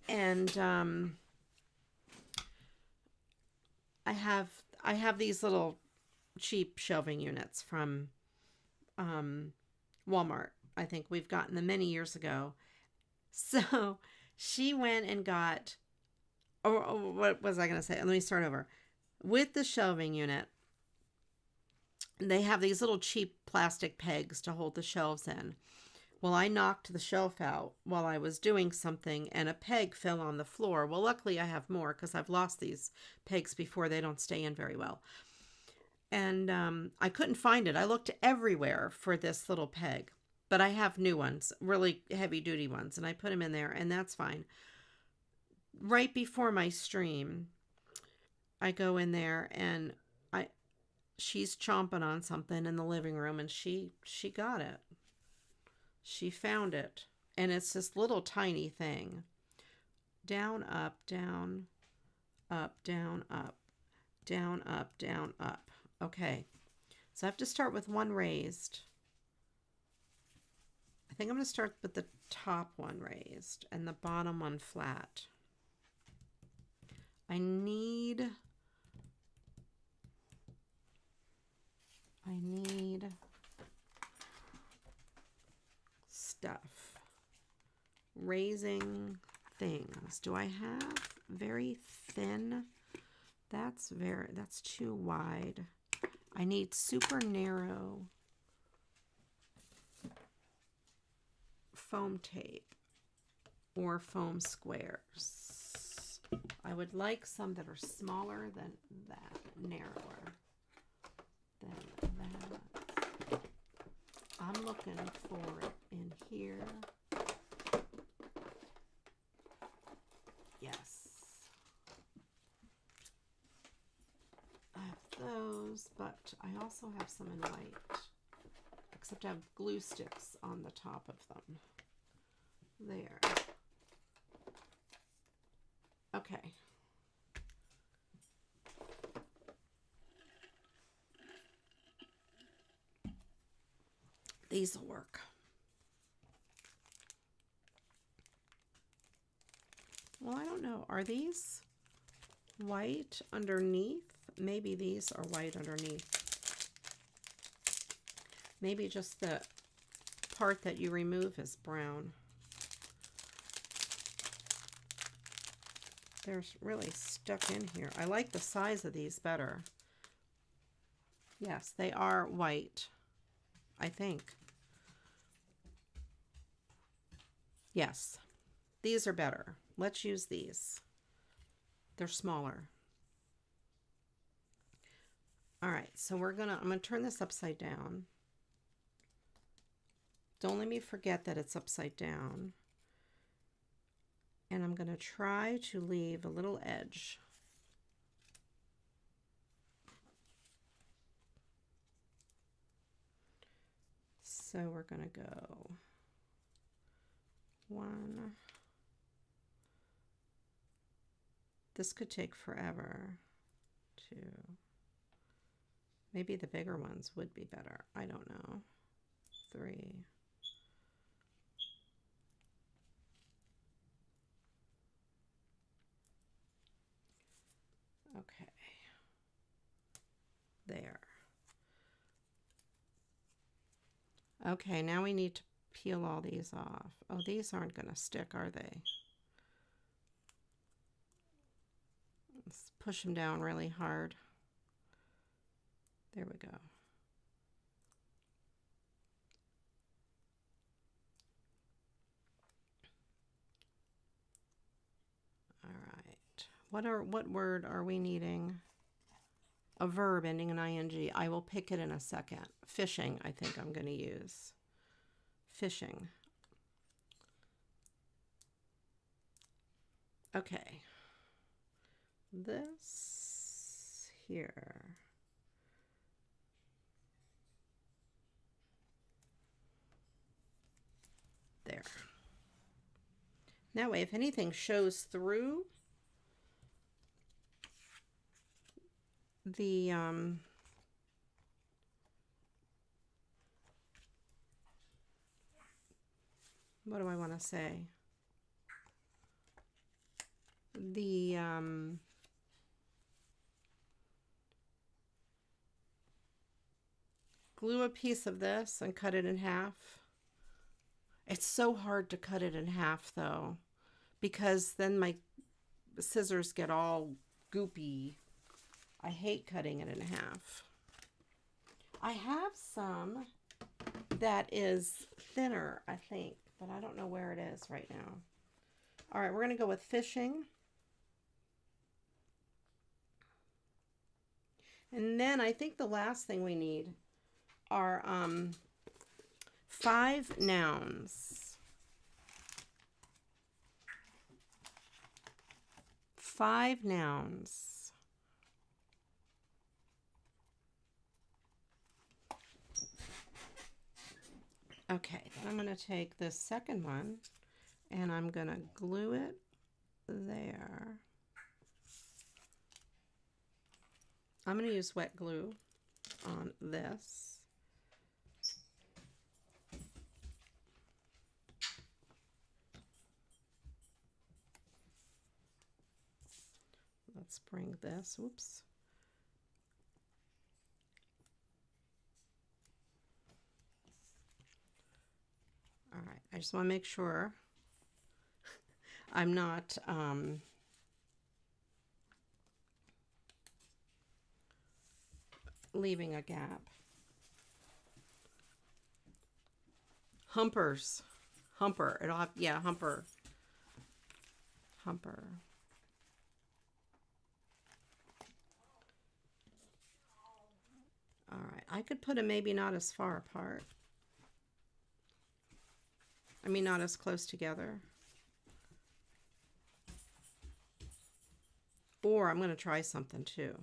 and I have these little cheap shelving units from Walmart. I think we've gotten them many years ago. So she went and got, what was I going to say? Let me start over. With the shelving unit, they have these little cheap plastic pegs to hold the shelves in. Well, I knocked the shelf out while I was doing something and a peg fell on the floor. Well, luckily I have more because I've lost these pegs before. They don't stay in very well. And I couldn't find it. I looked everywhere for this little peg, but I have new ones, really heavy duty ones, and I put them in there and that's fine. Right before my stream, I go in there and she's chomping on something in the living room and she got it. She found it And it's this little tiny thing. Down, up, down, up, down, up, down, up, down, up. Okay, so I have to start with one raised. I think I'm going to start with the top one raised and the bottom one flat. I need stuff. Raising things. Do I have very thin? That's too wide. I need super narrow foam tape or foam squares. I would like some that are smaller than that, narrower than that. I'm looking for it in here. Yes. I have those, but I also have some in white, except I have glue sticks on the top of them. There. Okay. These will work. Well, I don't know. Are these white underneath? Maybe these are white underneath. Maybe just the part that you remove is brown. They're really stuck in here. I like the size of these better. Yes, they are white, I think. Yes, these are better. Let's use these. They're smaller. All right, so I'm gonna turn this upside down. Don't let me forget that it's upside down. And I'm gonna try to leave a little edge. So we're gonna go 1. This could take forever. 2. Maybe the bigger ones would be better. I don't know. 3. Okay. There. Okay, now we need to peel all these off. Oh, these aren't going to stick, are they? Let's push them down really hard. There we go. All right. What word are we needing? A verb ending in ing. I will pick it in a second. Fishing, I think I'm going to use. Fishing. Okay. This here. There. That way, if anything shows through the what do I want to say? The glue a piece of this and cut it in half. It's so hard to cut it in half though, because then my scissors get all goopy. I hate cutting it in half. I have some that is thinner, I think, but I don't know where it is right now. All right, we're going to go with fishing. And then I think the last thing we need are 5 nouns. 5 nouns. Okay, then I'm going to take this second one and I'm going to glue it there. I'm going to use wet glue on this. Let's bring this, whoops. All right, I just want to make sure I'm not leaving a gap. Humpers. Humper. It'll have, yeah, humper. Humper. All right, I could put them maybe not as far apart. I mean, not as close together. Or I'm going to try something too.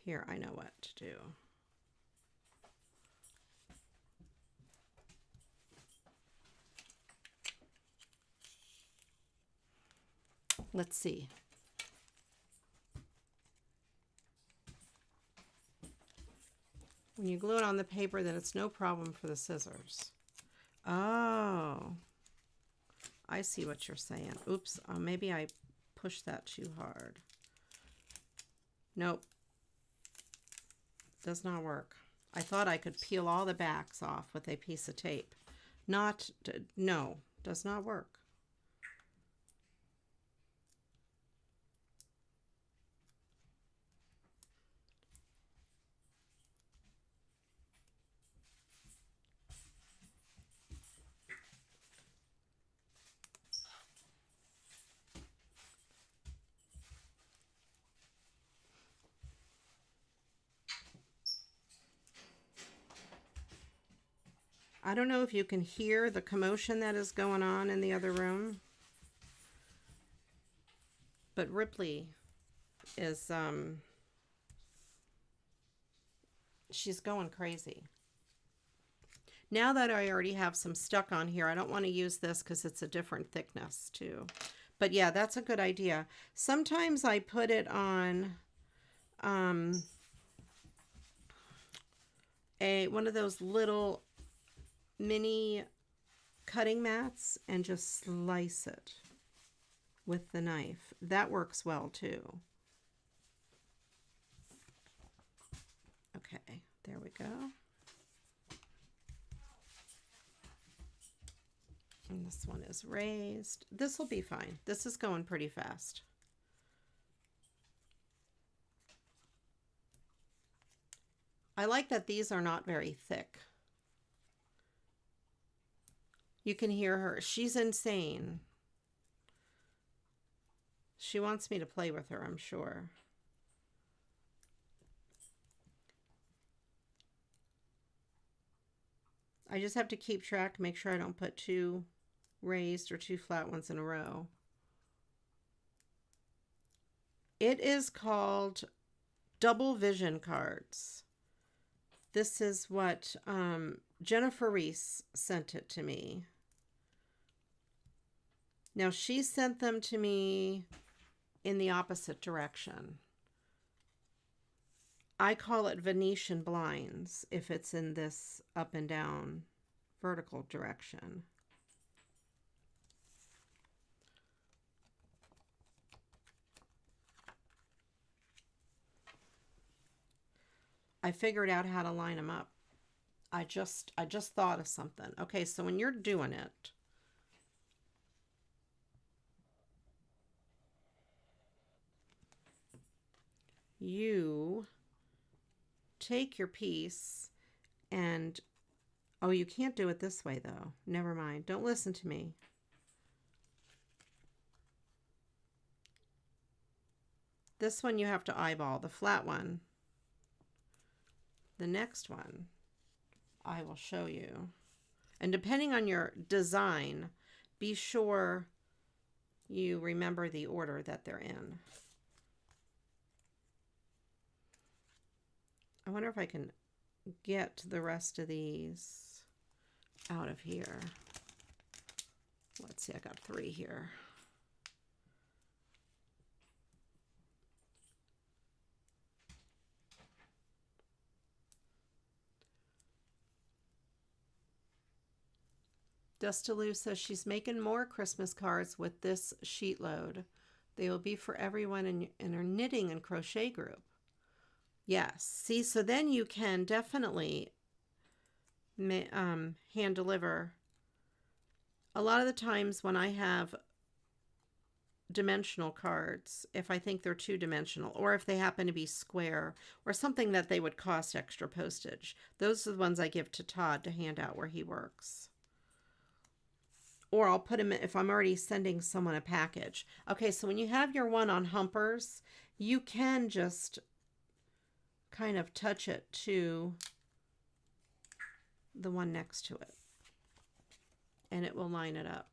Here, I know what to do. Let's see. When you glue it on the paper, then it's no problem for the scissors. Oh, I see what you're saying. Oops, maybe I pushed that too hard. Nope, does not work. I thought I could peel all the backs off with a piece of tape. No, does not work. I don't know if you can hear the commotion that is going on in the other room, but Ripley is, she's going crazy. Now that I already have some stuck on here, I don't want to use this because it's a different thickness too. But yeah, that's a good idea. Sometimes I put it on one of those little mini cutting mats and just slice it with the knife. That works well too. Okay, there we go. And this one is raised. This will be fine. This is going pretty fast. I like that these are not very thick. You can hear her. She's insane. She wants me to play with her, I'm sure. I just have to keep track, make sure I don't put two raised or two flat ones in a row. It is called Double Vision Cards. This is what Jennifer Reese sent it to me. Now she sent them to me in the opposite direction. I call it Venetian blinds if it's in this up and down vertical direction. I figured out how to line them up. I just thought of something. Okay, so when you're doing it, you take your piece and, oh, you can't do it this way though. Never mind. Don't listen to me. This one you have to eyeball, the flat one. The next one I will show you. And depending on your design, be sure you remember the order that they're in. I wonder if I can get the rest of these out of here. Let's see, I got 3 here. Dustaloo says she's making more Christmas cards with this sheet load. They will be for everyone in her knitting and crochet group. Yes. See, so then you can definitely hand deliver. A lot of the times when I have dimensional cards, if I think they're 2-dimensional, or if they happen to be square, or something that they would cost extra postage, those are the ones I give to Todd to hand out where he works. Or I'll put them in if I'm already sending someone a package. Okay, so when you have your one on humpers, you can just kind of touch it to the one next to it, and it will line it up.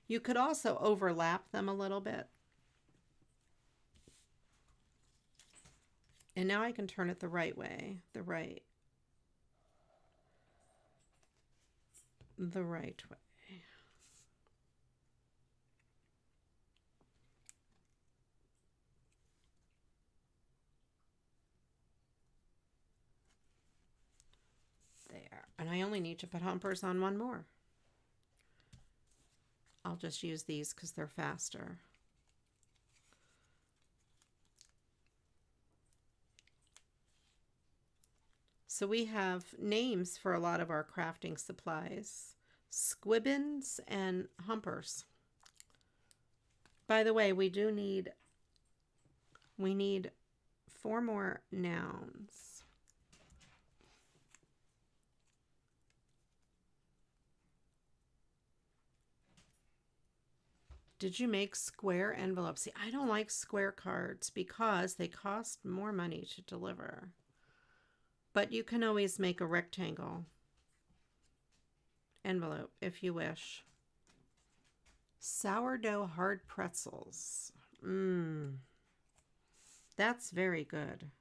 You could also overlap them a little bit. And now I can turn it the right way, the right way. There. And I only need to put humpers on one more. I'll just use these because they're faster. So we have names for a lot of our crafting supplies. Squibbins and humpers. By the way, we need 4 more nouns. Did you make square envelopes? See, I don't like square cards because they cost more money to deliver. But you can always make a rectangle envelope if you wish. Sourdough hard pretzels. That's very good.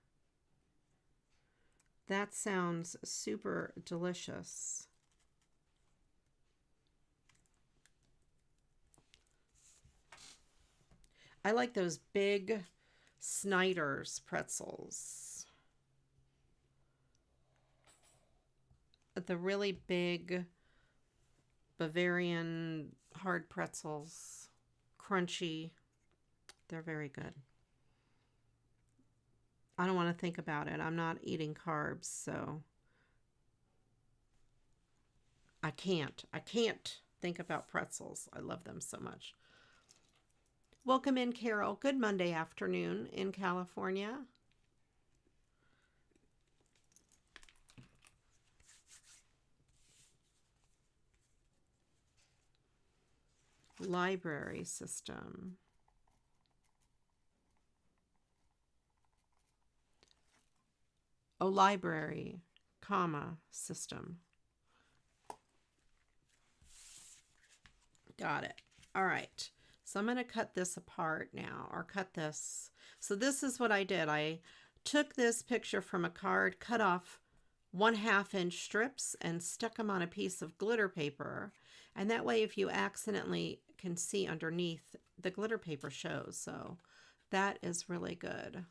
That sounds super delicious. I like those big Snyder's pretzels. The really big Bavarian hard pretzels. Crunchy. They're very good. I don't want to think about it. I'm not eating carbs, so I can't think about pretzels. I love them so much. Welcome in, Carol. Good Monday afternoon in California. Library system. Oh, library, comma, system. Got it. All right. So I'm going to cut this apart now, or cut this. So this is what I did. I took this picture from a card, cut off 1/2 inch strips and stuck them on a piece of glitter paper. And that way, if you accidentally can see underneath, the glitter paper shows. So that is really good.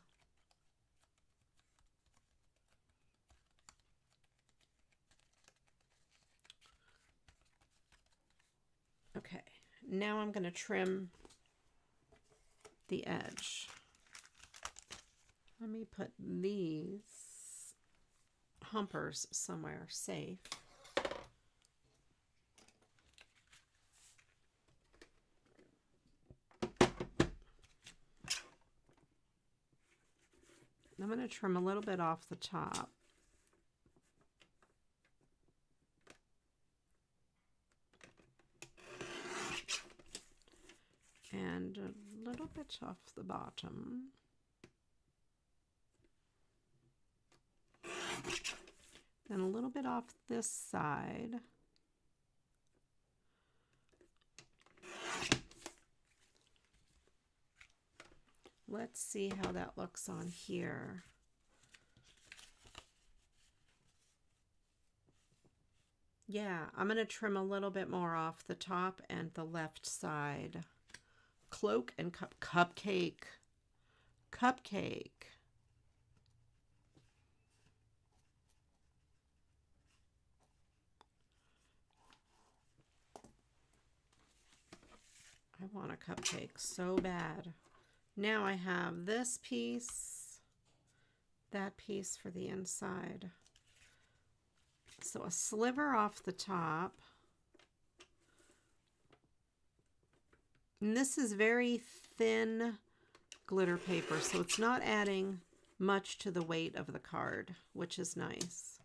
Okay, now I'm going to trim the edge. Let me put these humpers somewhere safe. I'm going to trim a little bit off the top. And a little bit off the bottom. Then a little bit off this side. Let's see how that looks on here. Yeah, I'm going to trim a little bit more off the top and the left side. Cloak and cupcake. Cupcake. I want a cupcake so bad. Now I have this piece, that piece for the inside. So a sliver off the top. And this is very thin glitter paper, so it's not adding much to the weight of the card, which is nice.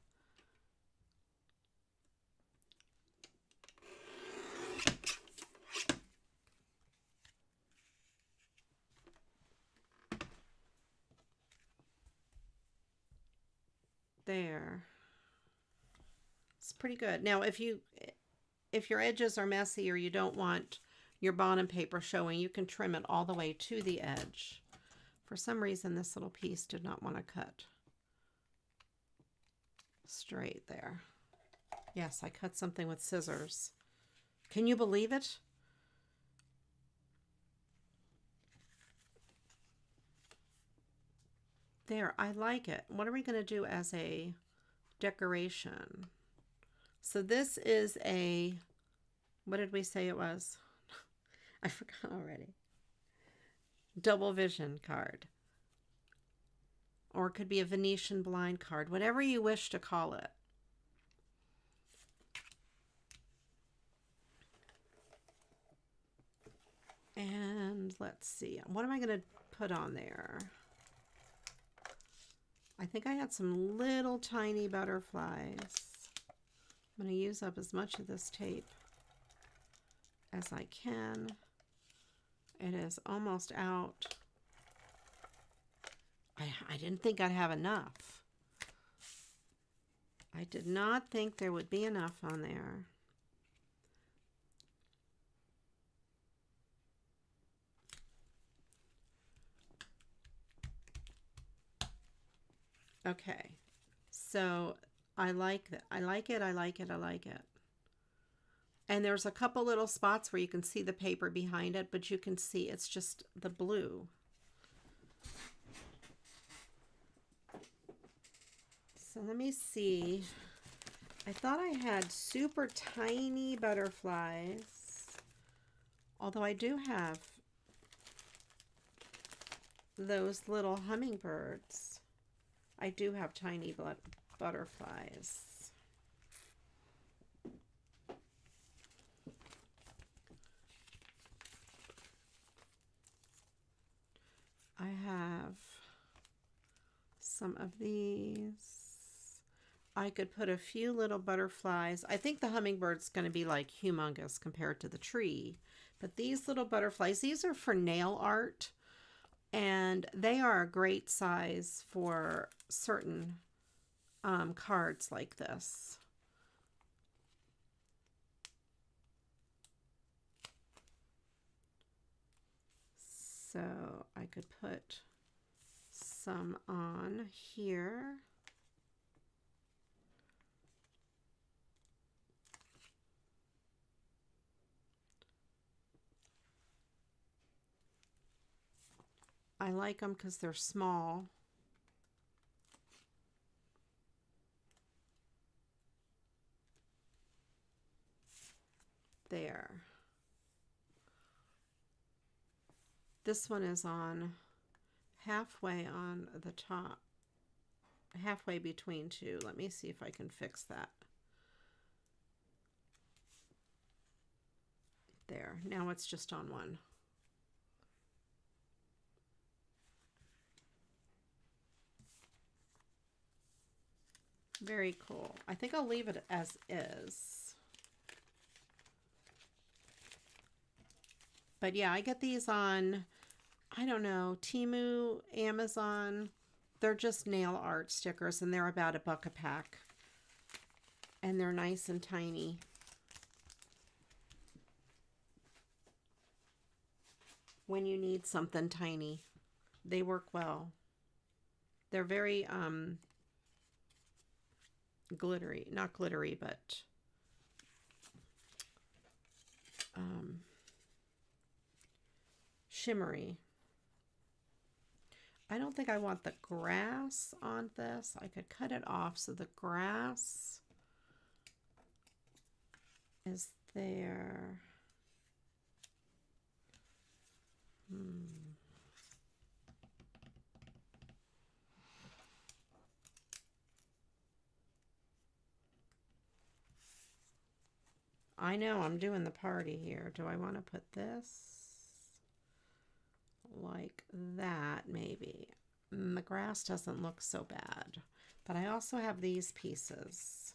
There. It's pretty good. Now, if your edges are messy or you don't want your bottom paper showing, you can trim it all the way to the edge. For some reason, this little piece did not want to cut straight there. Yes, I cut something with scissors. Can you believe it? There, I like it. What are we going to do as a decoration? So this is a, what did we say it was? I forgot already. Double vision card. Or it could be a Venetian blind card, whatever you wish to call it. And let's see, what am I going to put on there? I think I had some little tiny butterflies. I'm going to use up as much of this tape as I can. It is almost out. I didn't think I'd have enough. I did not think there would be enough on there. Okay, so I like that. I like it, I like it, I like it. And there's a couple little spots where you can see the paper behind it, but you can see it's just the blue. So let me see. I thought I had super tiny butterflies, although I do have those little hummingbirds. I do have tiny butterflies. I have some of these. I could put a few little butterflies. I think the hummingbird's going to be like humongous compared to the tree. But these little butterflies, these are for nail art. And they are a great size for certain cards like this. So I could put some on here. I like them because they're small. There. This one is on halfway on the top, halfway between two. Let me see if I can fix that. There. Now it's just on one. Very cool. I think I'll leave it as is. But yeah, I get these on, I don't know, Temu, Amazon. They're just nail art stickers, and they're about $1 a pack. And they're nice and tiny. When you need something tiny, they work well. They're very glittery, not glittery, but shimmery. I don't think I want the grass on this. I could cut it off so the grass is there. I know I'm doing the party here. Do I want to put this like that? Maybe. The grass doesn't look so bad. But I also have these pieces.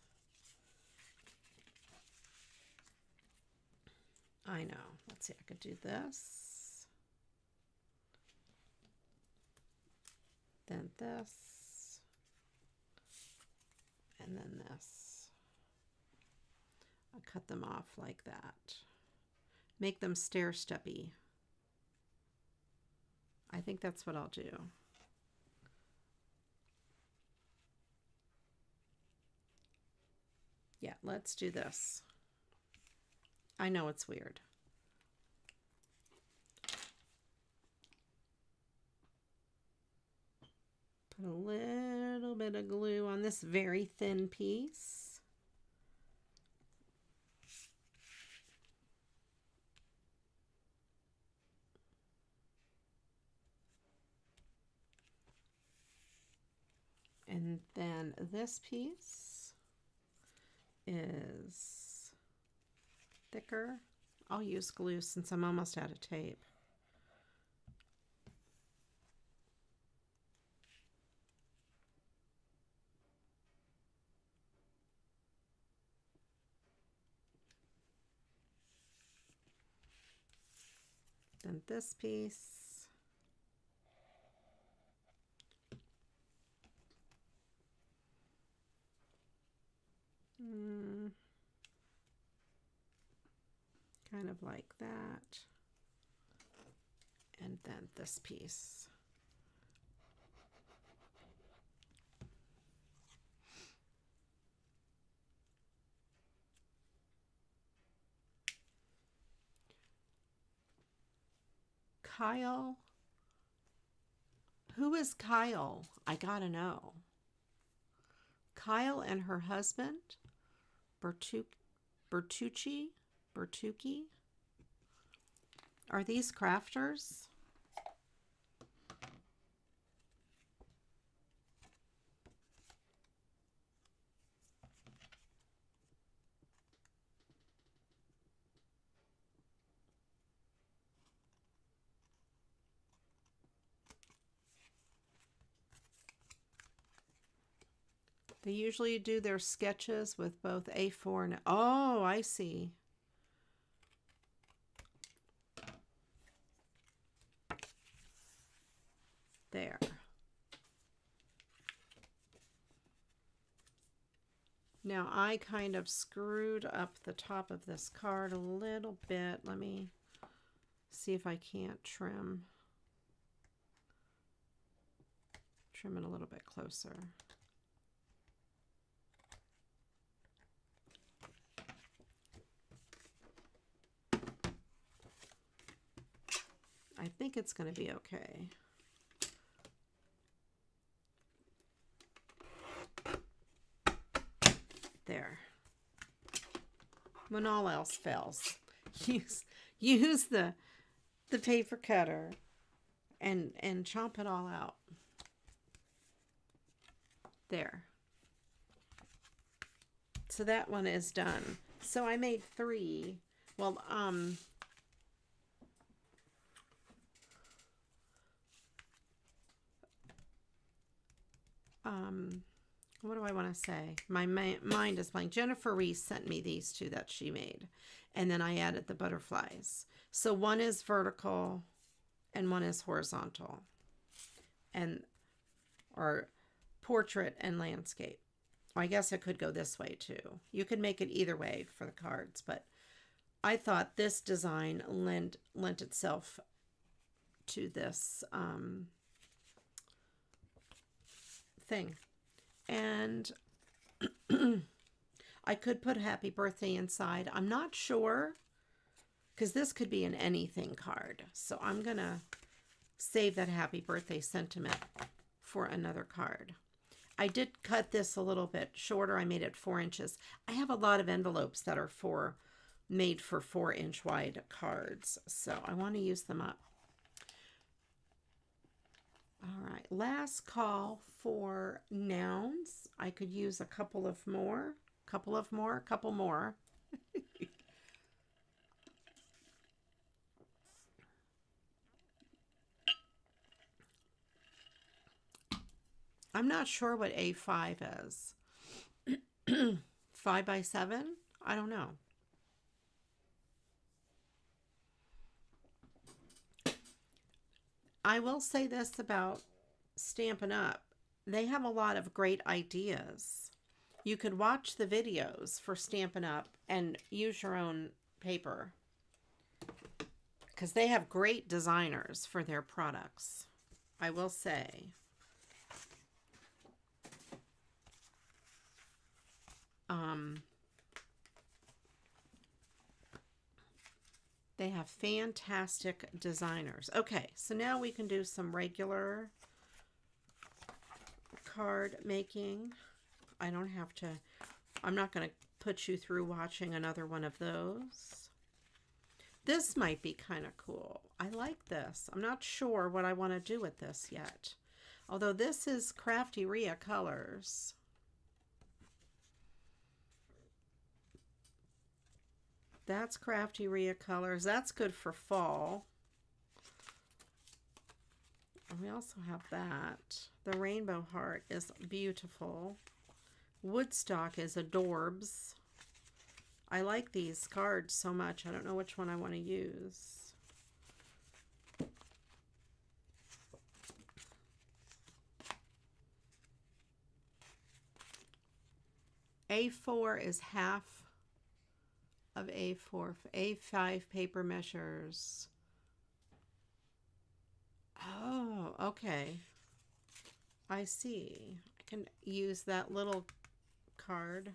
I know. Let's see, I could do this. Then this. And then this. I'll cut them off like that. Make them stair-steppy. I think that's what I'll do. Yeah, let's do this. I know it's weird. Put a little bit of glue on this very thin piece. And then this piece is thicker. I'll use glue since I'm almost out of tape. Then this piece. Kind of like that. And then this piece. Kyle? Who is Kyle? I gotta know. Kyle and her husband, Bertucci? Are these crafters? They usually do their sketches with both A4 and... Oh, I see. There. Now I kind of screwed up the top of this card a little bit. Let me see if I can't trim it a little bit closer. I think it's going to be okay. There. When all else fails, use the paper cutter and chomp it all out. There. So that one is done. So I made 3. Well, what do I want to say? My mind is blank. Jennifer Reese sent me these 2 that she made. And then I added the butterflies. So one is vertical and one is horizontal. Or portrait and landscape. I guess it could go this way too. You could make it either way for the cards, but I thought this design lent itself to this thing. And I could put happy birthday inside. I'm not sure because this could be an anything card. So I'm going to save that happy birthday sentiment for another card. I did cut this a little bit shorter. I made it 4 inches. I have a lot of envelopes that are made for 4-inch wide cards, so I want to use them up. All right, last call for nouns. I could use a couple more. I'm not sure what A5 is. 5 by 7? I don't know. I will say this about Stampin' Up. They have a lot of great ideas. You could watch the videos for Stampin' Up and use your own paper, because they have great designers for their products, I will say. They have fantastic designers. Okay, so now we can do some regular card making. I'm not going to put you through watching another one of those. This might be kind of cool. I like this. I'm not sure what I want to do with this yet. Although this is CraftyRia colors. That's CraftyRia colors. That's good for fall. And we also have that. The rainbow heart is beautiful. Woodstock is adorbs. I like these cards so much. I don't know which one I want to use. A4 is half of A4. A5 paper measures. Oh, okay. I see. I can use that little card.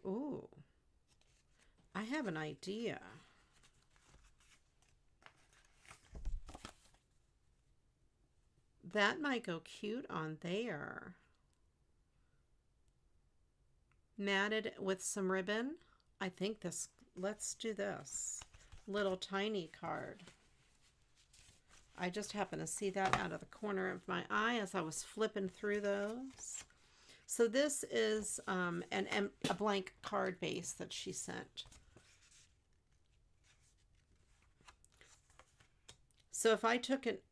Ooh. I have an idea. That might go cute on there. Matted with some ribbon. I think this, let's do this. Little tiny card. I just happened to see that out of the corner of my eye as I was flipping through those. So this is a blank card base that she sent. So if I took it,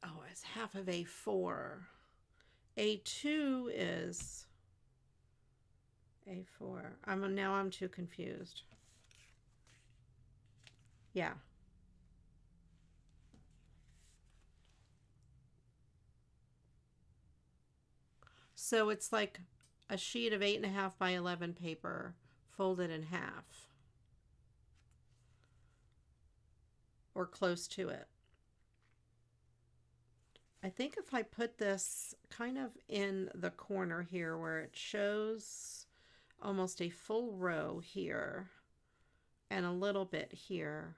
oh, it's half of A4. A2 is A4. Now I'm too confused. Yeah. So it's like a sheet of 8.5 by 11 paper folded in half. Or close to it. I think if I put this kind of in the corner here where it shows almost a full row here and a little bit here,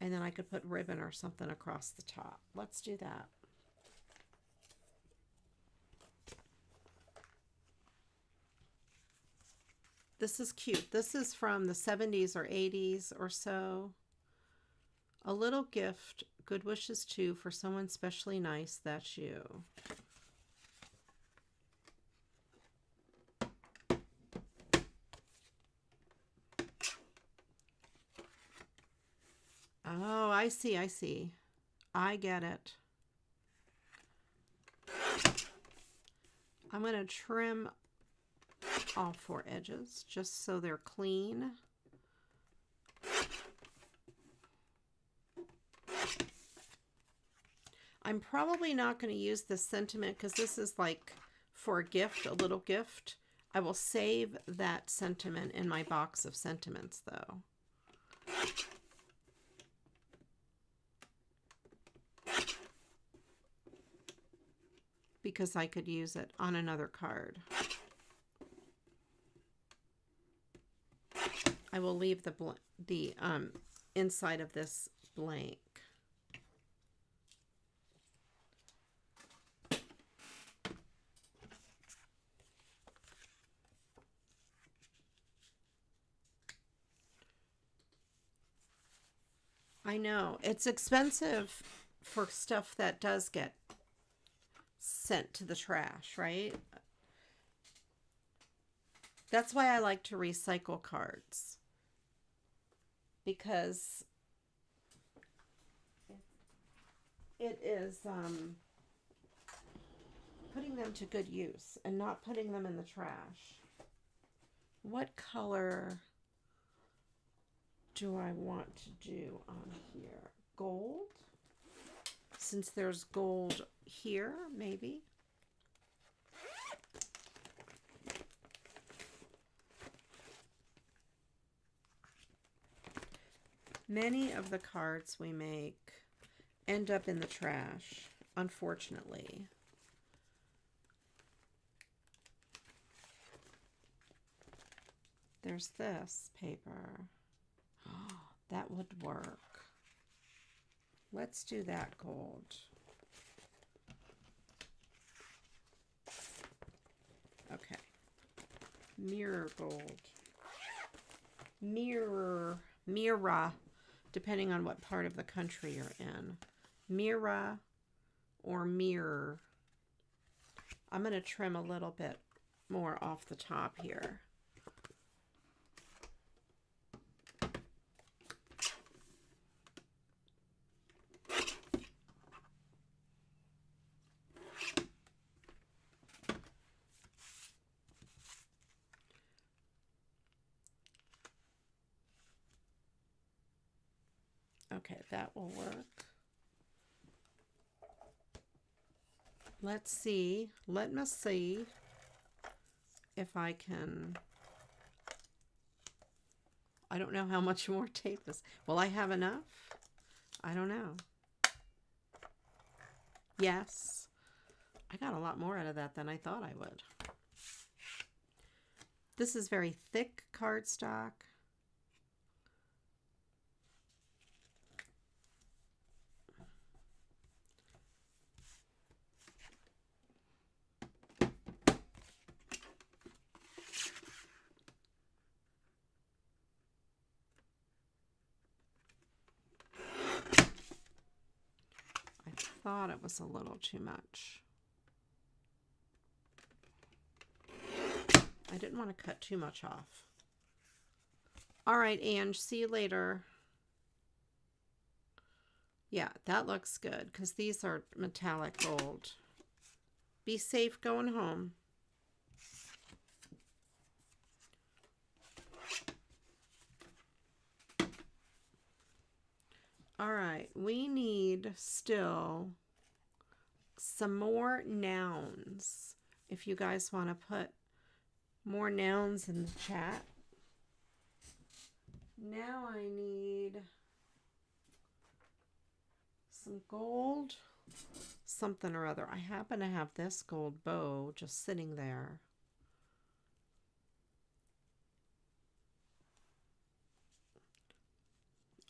and then I could put ribbon or something across the top. Let's do that. This is cute. This is from the 70s or 80s or so. A little gift, good wishes too, for someone specially nice, that's you. Oh, I see, I see. I get it. I'm going to trim all 4 edges just so they're clean. I'm probably not going to use this sentiment because this is like for a gift, a little gift. I will save that sentiment in my box of sentiments though. Because I could use it on another card. I will leave the inside of this blank. I know it's expensive for stuff that does get sent to the trash, right? That's why I like to recycle cards, because it is putting them to good use and not putting them in the trash. What color do I want to do on here? Gold? Since there's gold here, maybe. Many of the cards we make end up in the trash, unfortunately. There's this paper. That would work. Let's do that gold. Okay. Mirror gold. Mirror, depending on what part of the country you're in. Mirror or mirror. I'm going to trim a little bit more off the top here. Okay, that will work. Let's see. Let me see if I can. I don't know how much more tape is. Will I have enough? I don't know. Yes. I got a lot more out of that than I thought I would. This is very thick cardstock. Thought it was a little too much. I didn't want to cut too much off. All right, Ange, see you later. Yeah, that looks good because these are metallic gold. Be safe going home. All right, we need still some more nouns. If you guys want to put more nouns in the chat. Now I need some gold, something or other. I happen to have this gold bow just sitting there.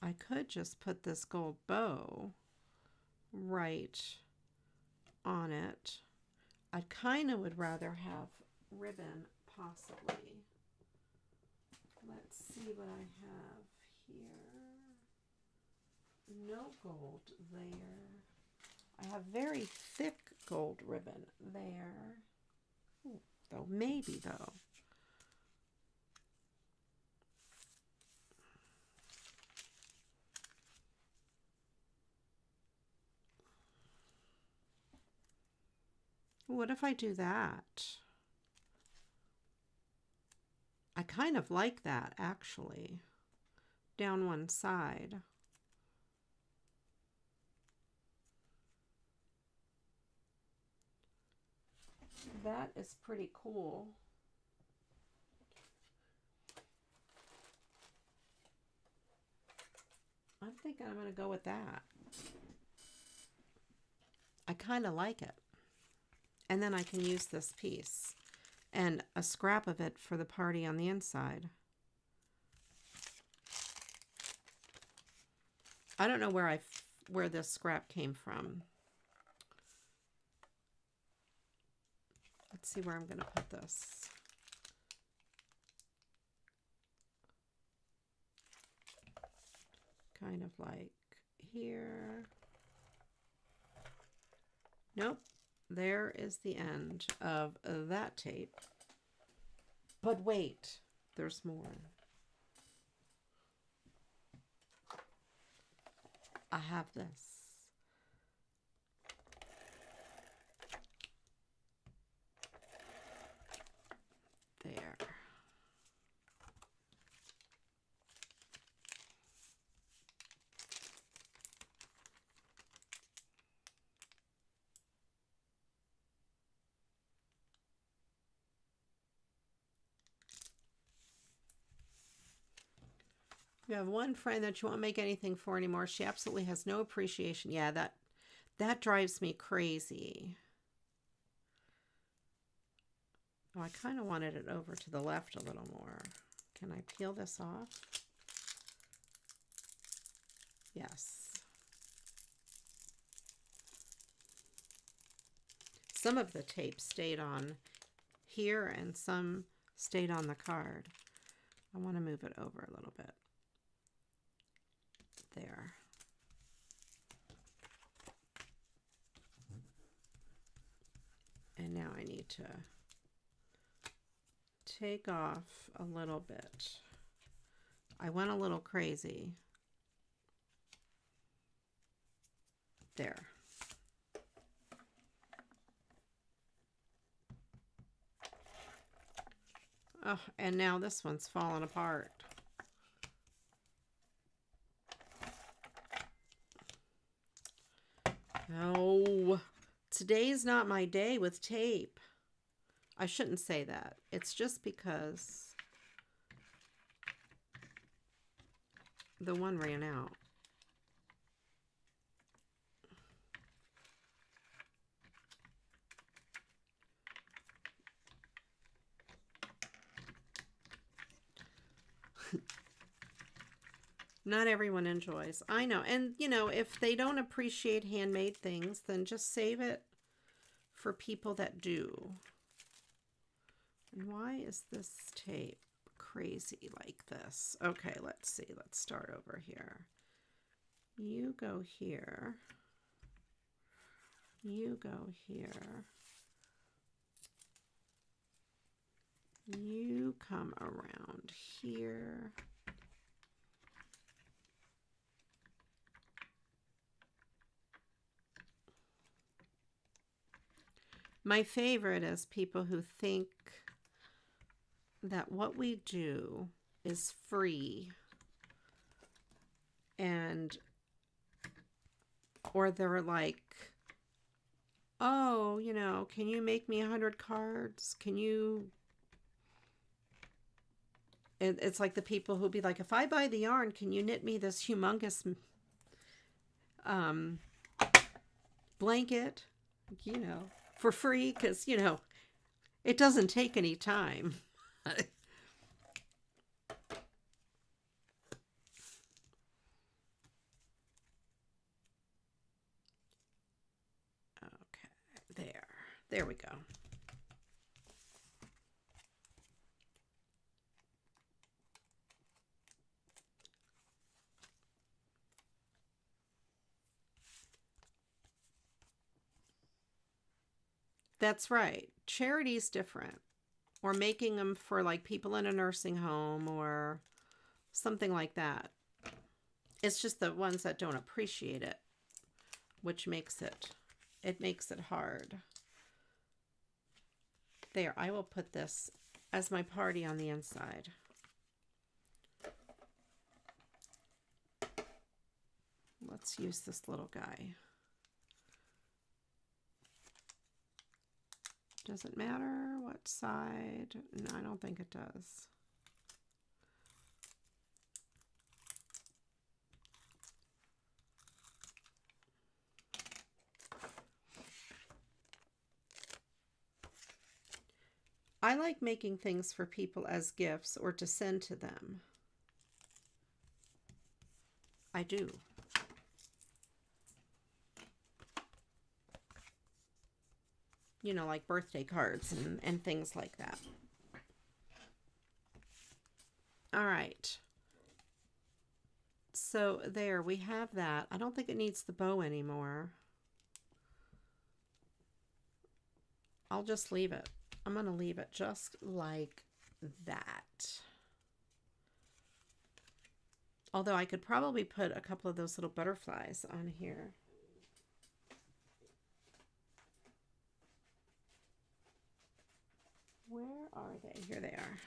I could just put this gold bow right on it. I kind of would rather have ribbon, possibly. Let's see what I have here. No gold there. I have very thick gold ribbon there. Ooh, though, maybe though. What if I do that? I kind of like that, actually. Down one side. That is pretty cool. I'm thinking I'm going to go with that. I kind of like it. And then I can use this piece and a scrap of it for the party on the inside. I don't know where this scrap came from. Let's see where I'm going to put this. Kind of like here. Nope. There is the end of that tape. But wait, there's more. I have this. There. You have one friend that you won't make anything for anymore. She absolutely has no appreciation. Yeah, that drives me crazy. Oh, I kind of wanted it over to the left a little more. Can I peel this off? Yes. Some of the tape stayed on here and some stayed on the card. I want to move it over a little bit. There. And now I need to take off a little bit. I went a little crazy. There. Oh, and now this one's falling apart. No, today's not my day with tape. I shouldn't say that. It's just because the one ran out. Not everyone enjoys. I know. And, you know, if they don't appreciate handmade things, then just save it for people that do. And why is this tape crazy like this? Okay, let's see. Let's start over here. You go here. You go here. You come around here. My favorite is people who think that what we do is free, and or they're like, oh, you know, can you make me 100 cards? Can you? It's like the people who'll be like, if I buy the yarn, can you knit me this humongous blanket, you know, for free? Because, you know, it doesn't take any time. Okay, there we go. That's right. Charity's different. Or making them for like people in a nursing home or something like that. It's just the ones that don't appreciate it, which makes it hard. There, I will put this as my party on the inside. Let's use this little guy. Does it matter what side? No, I don't think it does. I like making things for people as gifts or to send to them. I do. you know, like birthday cards and things like that. All right. So there, we have that. I don't think it needs the bow anymore. I'll just leave it. I'm going to leave it just like that. Although I could probably put a couple of those little butterflies on here. Where are they? Here they are.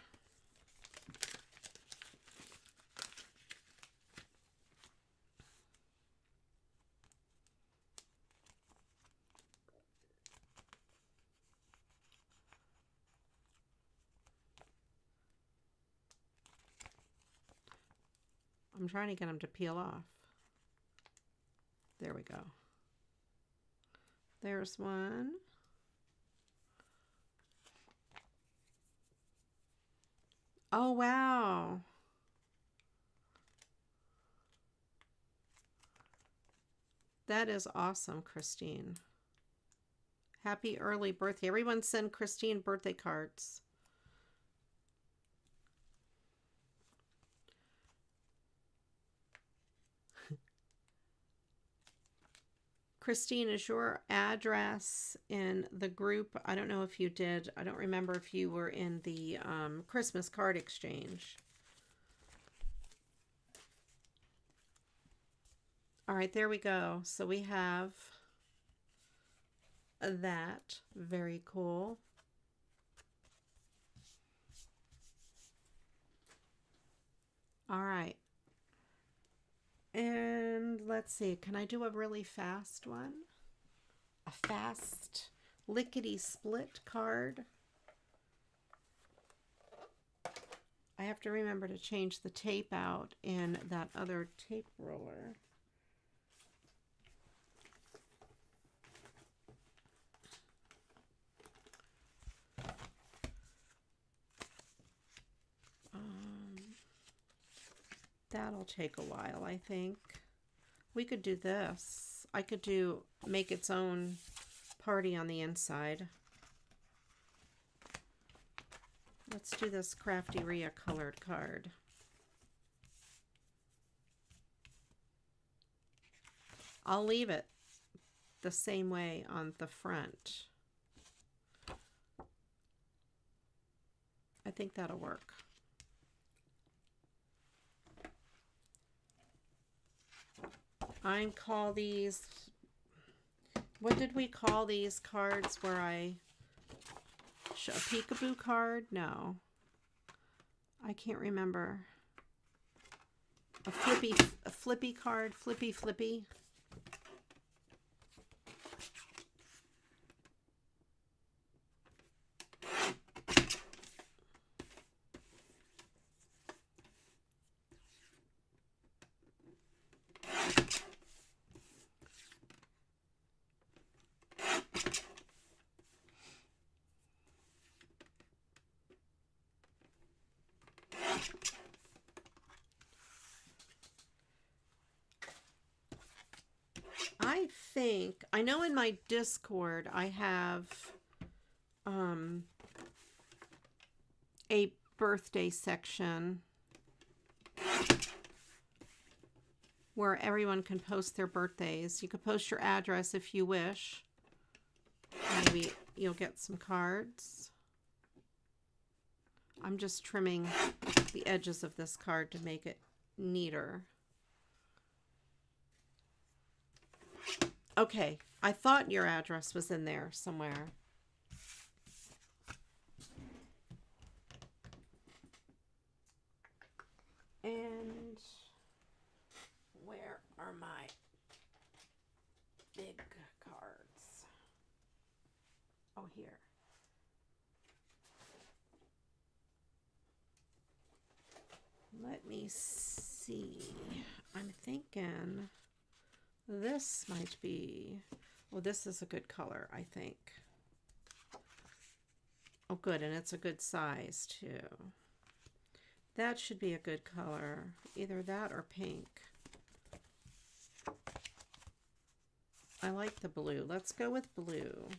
I'm trying to get them to peel off. There we go. There's one. Oh, wow. That is awesome, Christine. Happy early birthday. Everyone send Christine birthday cards. Christine, is your address in the group? I don't know if you did. I don't remember if you were in the Christmas card exchange. All right, there we go. So we have that. Very cool. All right. And let's see, can I do a really fast one? A fast lickety split card. I have to remember to change the tape out in that other tape roller. That'll take a while, I think. We could do this. I could do make its own party on the inside. Let's do this CraftyRia colored card. I'll leave it the same way on the front. I think that'll work. I call these, what did we call these cards where a peekaboo card? No. I can't remember. A flippy card, flippy. I know in my Discord I have a birthday section where everyone can post their birthdays. You could post your address if you wish. Maybe you'll get some cards. I'm just trimming the edges of this card to make it neater. Okay, I thought your address was in there somewhere. And where are my big cards? Oh, here. Let me see. I'm thinking this might be, well, this is a good color, I think. Oh, good, and it's a good size, too. That should be a good color. Either that or pink. I like the blue. Let's go with blue.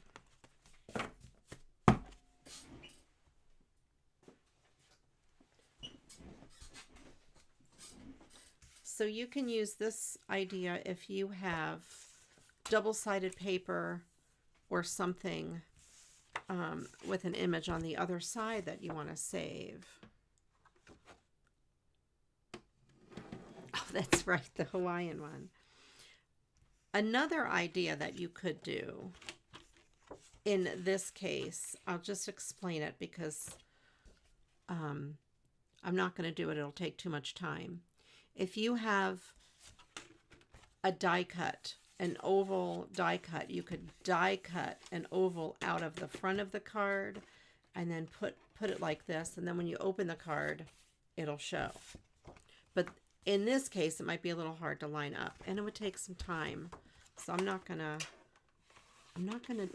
So you can use this idea if you have double-sided paper or something with an image on the other side that you want to save. Oh, that's right, the Hawaiian one. Another idea that you could do in this case, I'll just explain it because I'm not going to do it. It'll take too much time. If you have a die cut, an oval die cut, you could die cut an oval out of the front of the card and then put it like this. And then when you open the card, it'll show. But in this case, it might be a little hard to line up and it would take some time. So I'm not gonna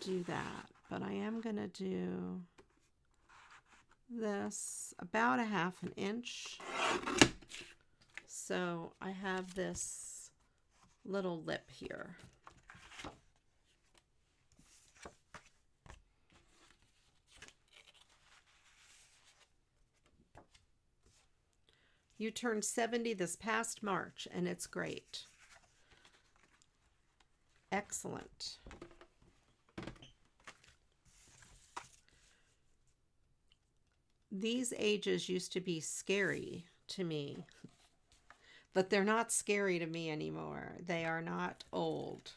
do that, but I am gonna do this about a 1/2 inch. So I have this little lip here. You turned 70 this past March, and it's great. Excellent. These ages used to be scary to me, but they're not scary to me anymore. They are not old.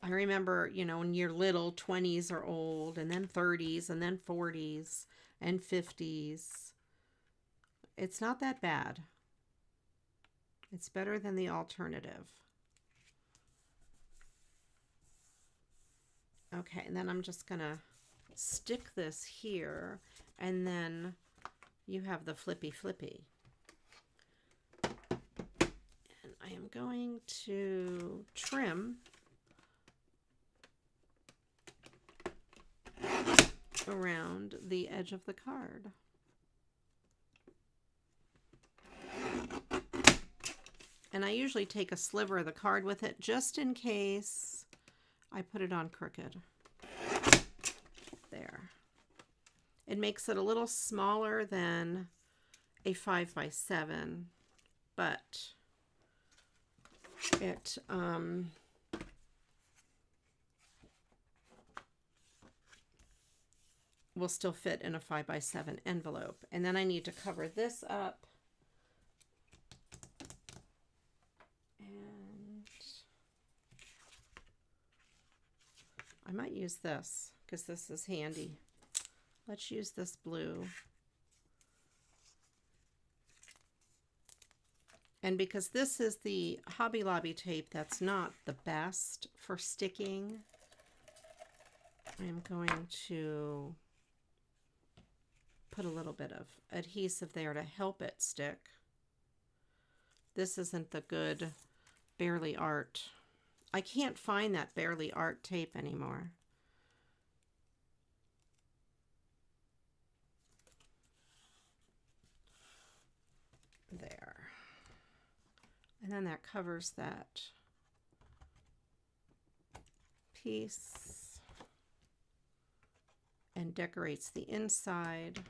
I remember, you know, when you're little, 20s are old, and then 30s, and then 40s, and 50s. It's not that bad. It's better than the alternative. Okay, and then I'm just gonna stick this here, and then you have the flippy. And I am going to trim around the edge of the card. And I usually take a sliver of the card with it just in case I put it on crooked. There. It makes it a little smaller than a 5x7, but it will still fit in a 5x7 envelope. And then I need to cover this up. And I might use this because this is handy. Let's use this blue. And because this is the Hobby Lobby tape that's not the best for sticking, I'm going to put a little bit of adhesive there to help it stick. This isn't the good Barely Art. I can't find that Barely Art tape anymore. There. And then that covers that piece and decorates the inside.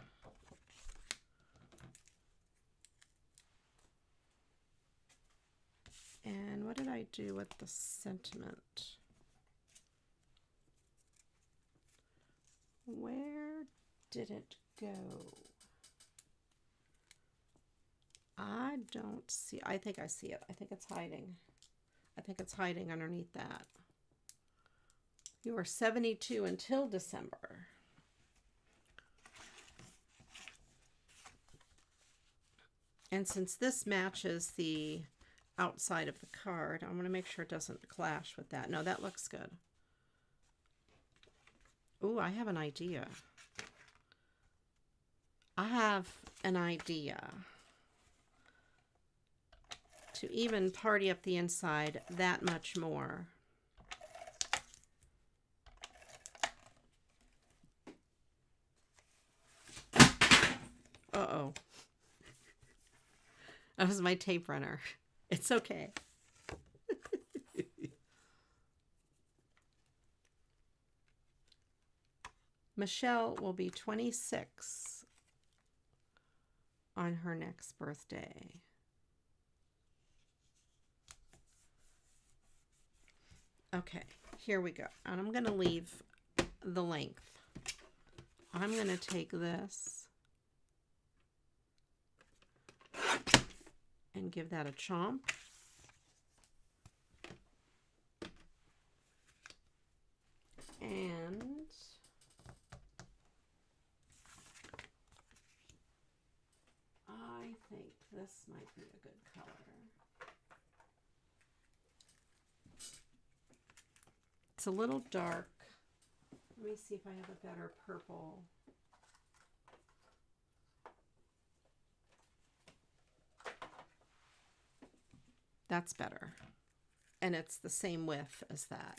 And what did I do with the sentiment? Where did it go? I don't see. I think I see it. I think it's hiding. I think it's hiding underneath that. You are 72 until December. And since this matches the outside of the card, I'm going to make sure it doesn't clash with that. No, that looks good. Ooh, I have an idea. I have an idea to even party up the inside that much more. Uh-oh. That was my tape runner. It's okay. Michelle will be 26 on her next birthday. Okay, here we go. And I'm going to leave the length. I'm going to take this and give that a chomp. And I think this might be a good color. It's a little dark. Let me see if I have a better purple. That's better. And it's the same width as that.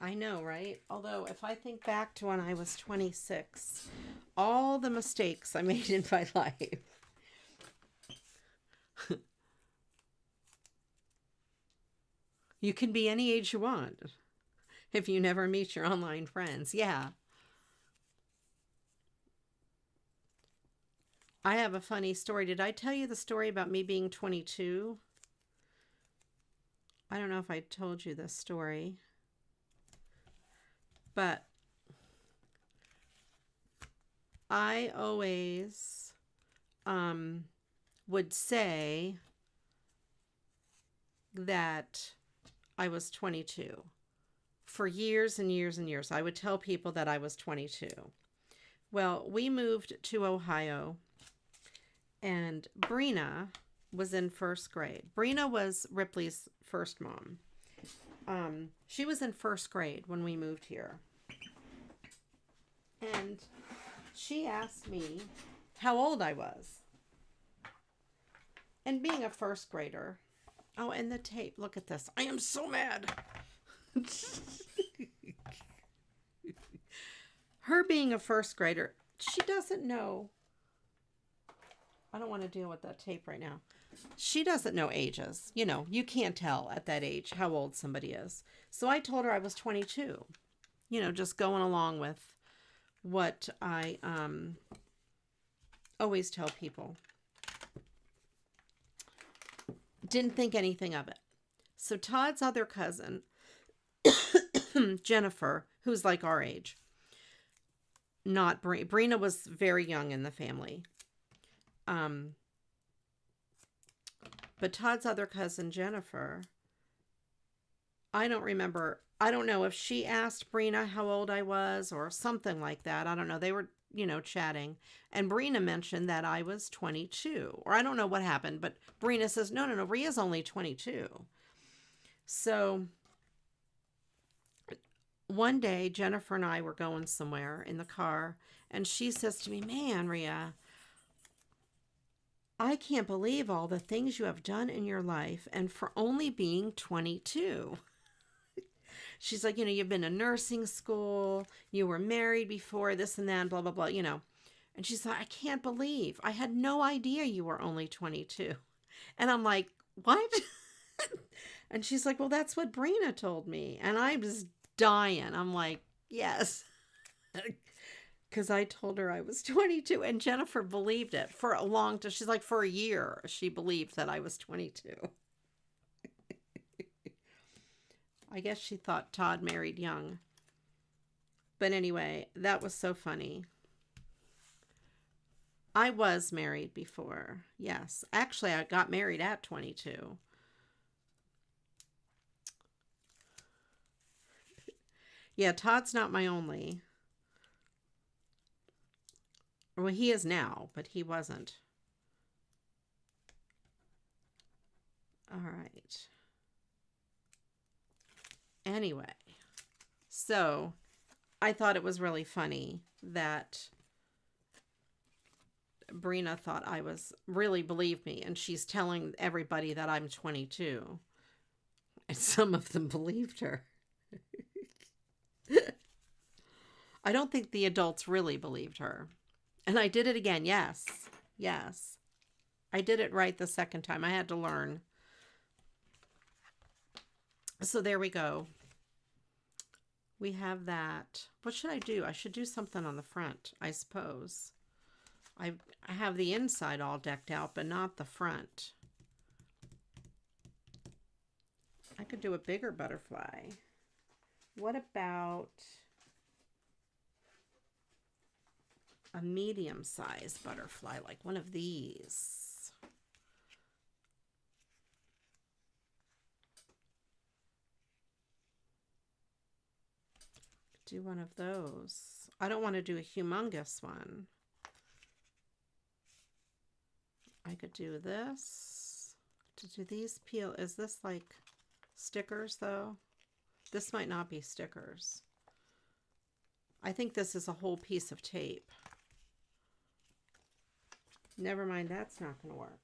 I know, right? Although if I think back to when I was 26, all the mistakes I made in my life. You can be any age you want if you never meet your online friends. Yeah. I have a funny story. Did I tell you the story about me being 22? I don't know if I told you this story. But I always would say that I was 22. For years and years and years, I would tell people that I was 22. Well, we moved to Ohio, and Brina was in first grade. Brina was Ripley's first mom. She was in first grade when we moved here. And she asked me how old I was. And being a first grader, oh, and the tape, look at this. I am so mad. Her being a first grader, she doesn't know. I don't want to deal with that tape right now. She doesn't know ages. You know, you can't tell at that age how old somebody is. So I told her I was 22. You know, just going along with what I always tell people. Didn't think anything of it. So Todd's other cousin, Jennifer, who's like our age, not Brina was very young in the family. But Todd's other cousin, Jennifer, I don't remember. I don't know if she asked Brina how old I was or something like that. I don't know. They were, you know, chatting. And Brina mentioned that I was 22. Or I don't know what happened. But Brina says, no, Ria's only 22. So one day, Jennifer and I were going somewhere in the car. And she says to me, man, Ria, I can't believe all the things you have done in your life and for only being 22. She's like, you know, you've been to nursing school, you were married before, this and that, blah, blah, blah, you know. And she's like, I can't believe. I had no idea you were only 22. And I'm like, what? And she's like, well, that's what Brina told me. And I was dying. I'm like, yes. Because I told her I was 22, and Jennifer believed it for a long time. She's like, for a year, she believed that I was 22. I guess she thought Todd married young. But anyway, that was so funny. I was married before. Yes. Actually, I got married at 22. Yeah, Todd's not my only. Well, he is now, but he wasn't. All right. Anyway, so I thought it was really funny that Brina thought I was, really believed me, and she's telling everybody that I'm 22. And some of them believed her. I don't think the adults really believed her. And I did it again. Yes. Yes. I did it right the second time. I had to learn. So there we go. We have that. What should I do? I should do something on the front, I suppose. I have the inside all decked out, but not the front. I could do a bigger butterfly. What about a medium-sized butterfly, like one of these? Do one of those. I don't want to do a humongous one. I could do this. Do these peel? Is this like stickers though? This might not be stickers. I think this is a whole piece of tape. Never mind, that's not going to work.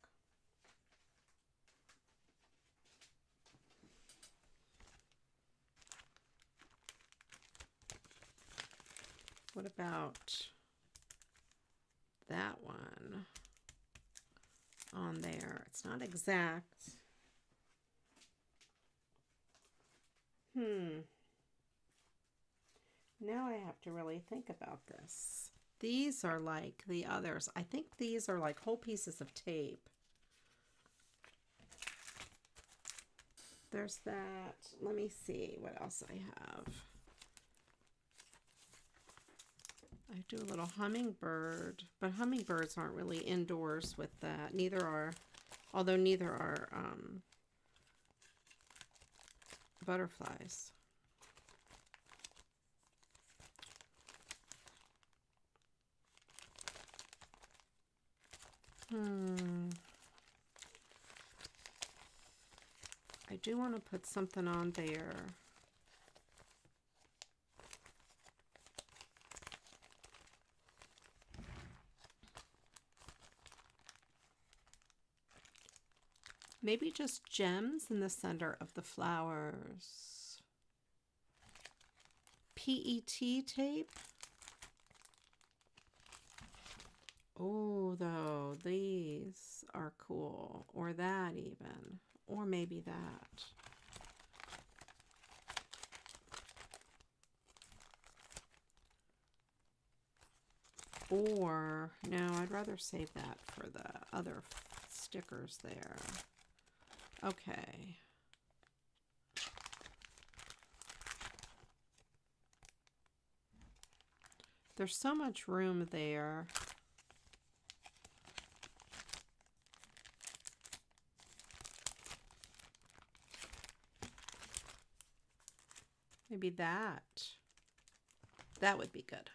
What about that one on there? It's not exact. Now I have to really think about this. These are like the others. I think these are like whole pieces of tape. There's that. Let me see what else I have. I do a little hummingbird, but hummingbirds aren't really indoors with that. Neither are, although neither are butterflies. I do want to put something on there. Maybe just gems in the center of the flowers. PET tape. Oh, though, these are cool. Or that even. Or maybe that. Or, no, I'd rather save that for the other stickers there. Okay. There's so much room there. Maybe that. That would be good.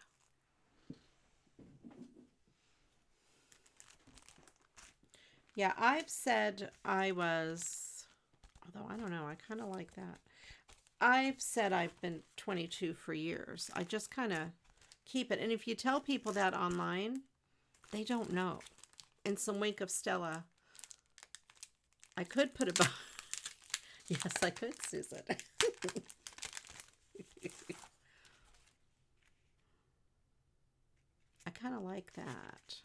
Yeah, I've said I was, although I don't know, I kind of like that. I've said I've been 22 for years. I just kind of keep it. And if you tell people that online, they don't know. And some wink of Stella. I could put a yes, I could, Susan. I kind of like that.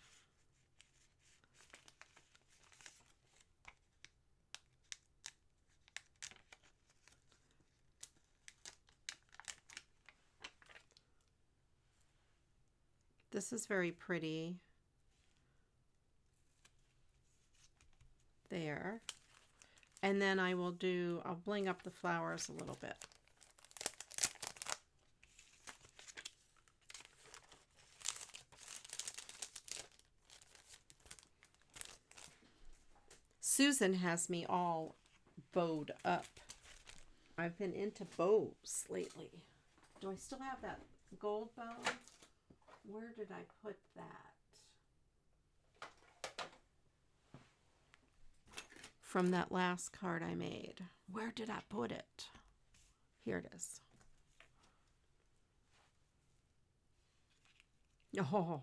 This is very pretty. There. And then I'll bling up the flowers a little bit. Susan has me all bowed up. I've been into bows lately. Do I still have that gold bow? Where did I put that? From that last card I made. Where did I put it? Here it is. Oh,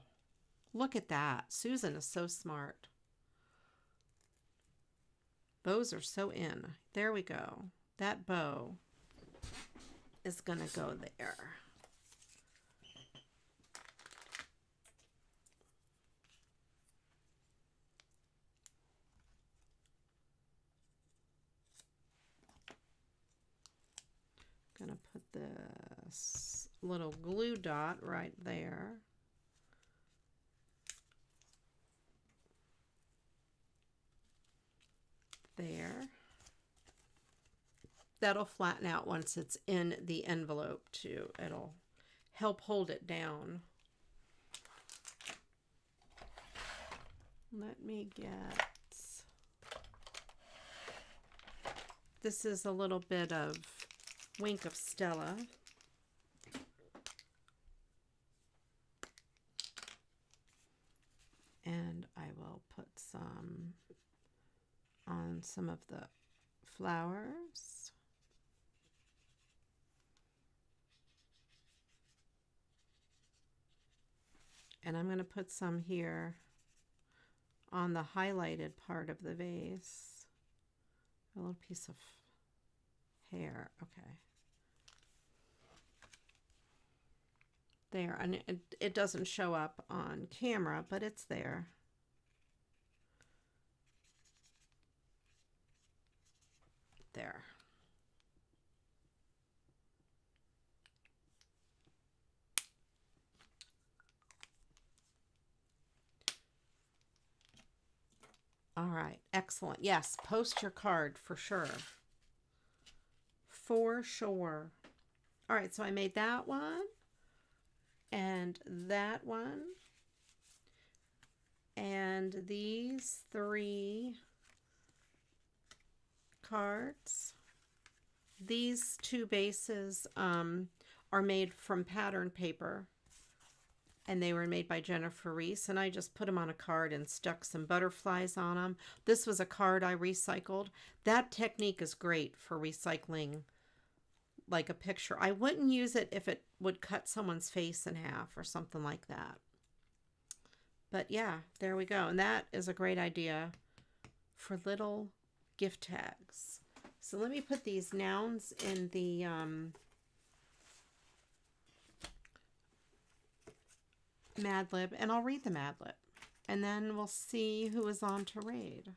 look at that. Susan is so smart. Bows are so in. There we go. That bow is going to go there. Gonna put this little glue dot right there. there. That'll flatten out once it's in the envelope too. It'll help hold it down. Let me get, this is a little bit of Wink of Stella. And I will put some on some of the flowers. And I'm going to put some here on the highlighted part of the vase. A little piece of hair. Okay. There. And it doesn't show up on camera, but it's there. There. All right, excellent. Yes, post your card for sure. For sure. All right, so I made that one and that one and these 3 cards. These 2 bases are made from pattern paper. And they were made by Jennifer Reese, and I just put them on a card and stuck some butterflies on them. This was a card I recycled. That technique is great for recycling like a picture. I wouldn't use it if it would cut someone's face in half or something like that. But yeah, there we go. And that is a great idea for little gift tags. So let me put these nouns in the Mad Lib, and I'll read the Mad Lib, and then we'll see who is on to read.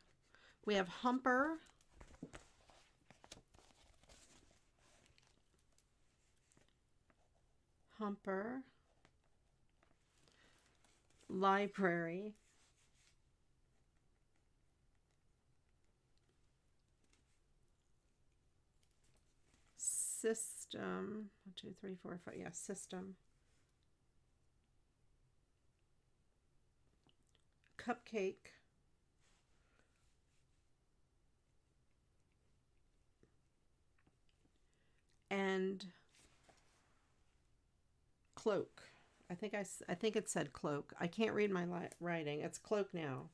We have Humper, Library, System, 1, 2, 3, 4, 5, yeah, System, Cupcake, and Cloak. I think it said Cloak. I can't read my writing. It's Cloak now.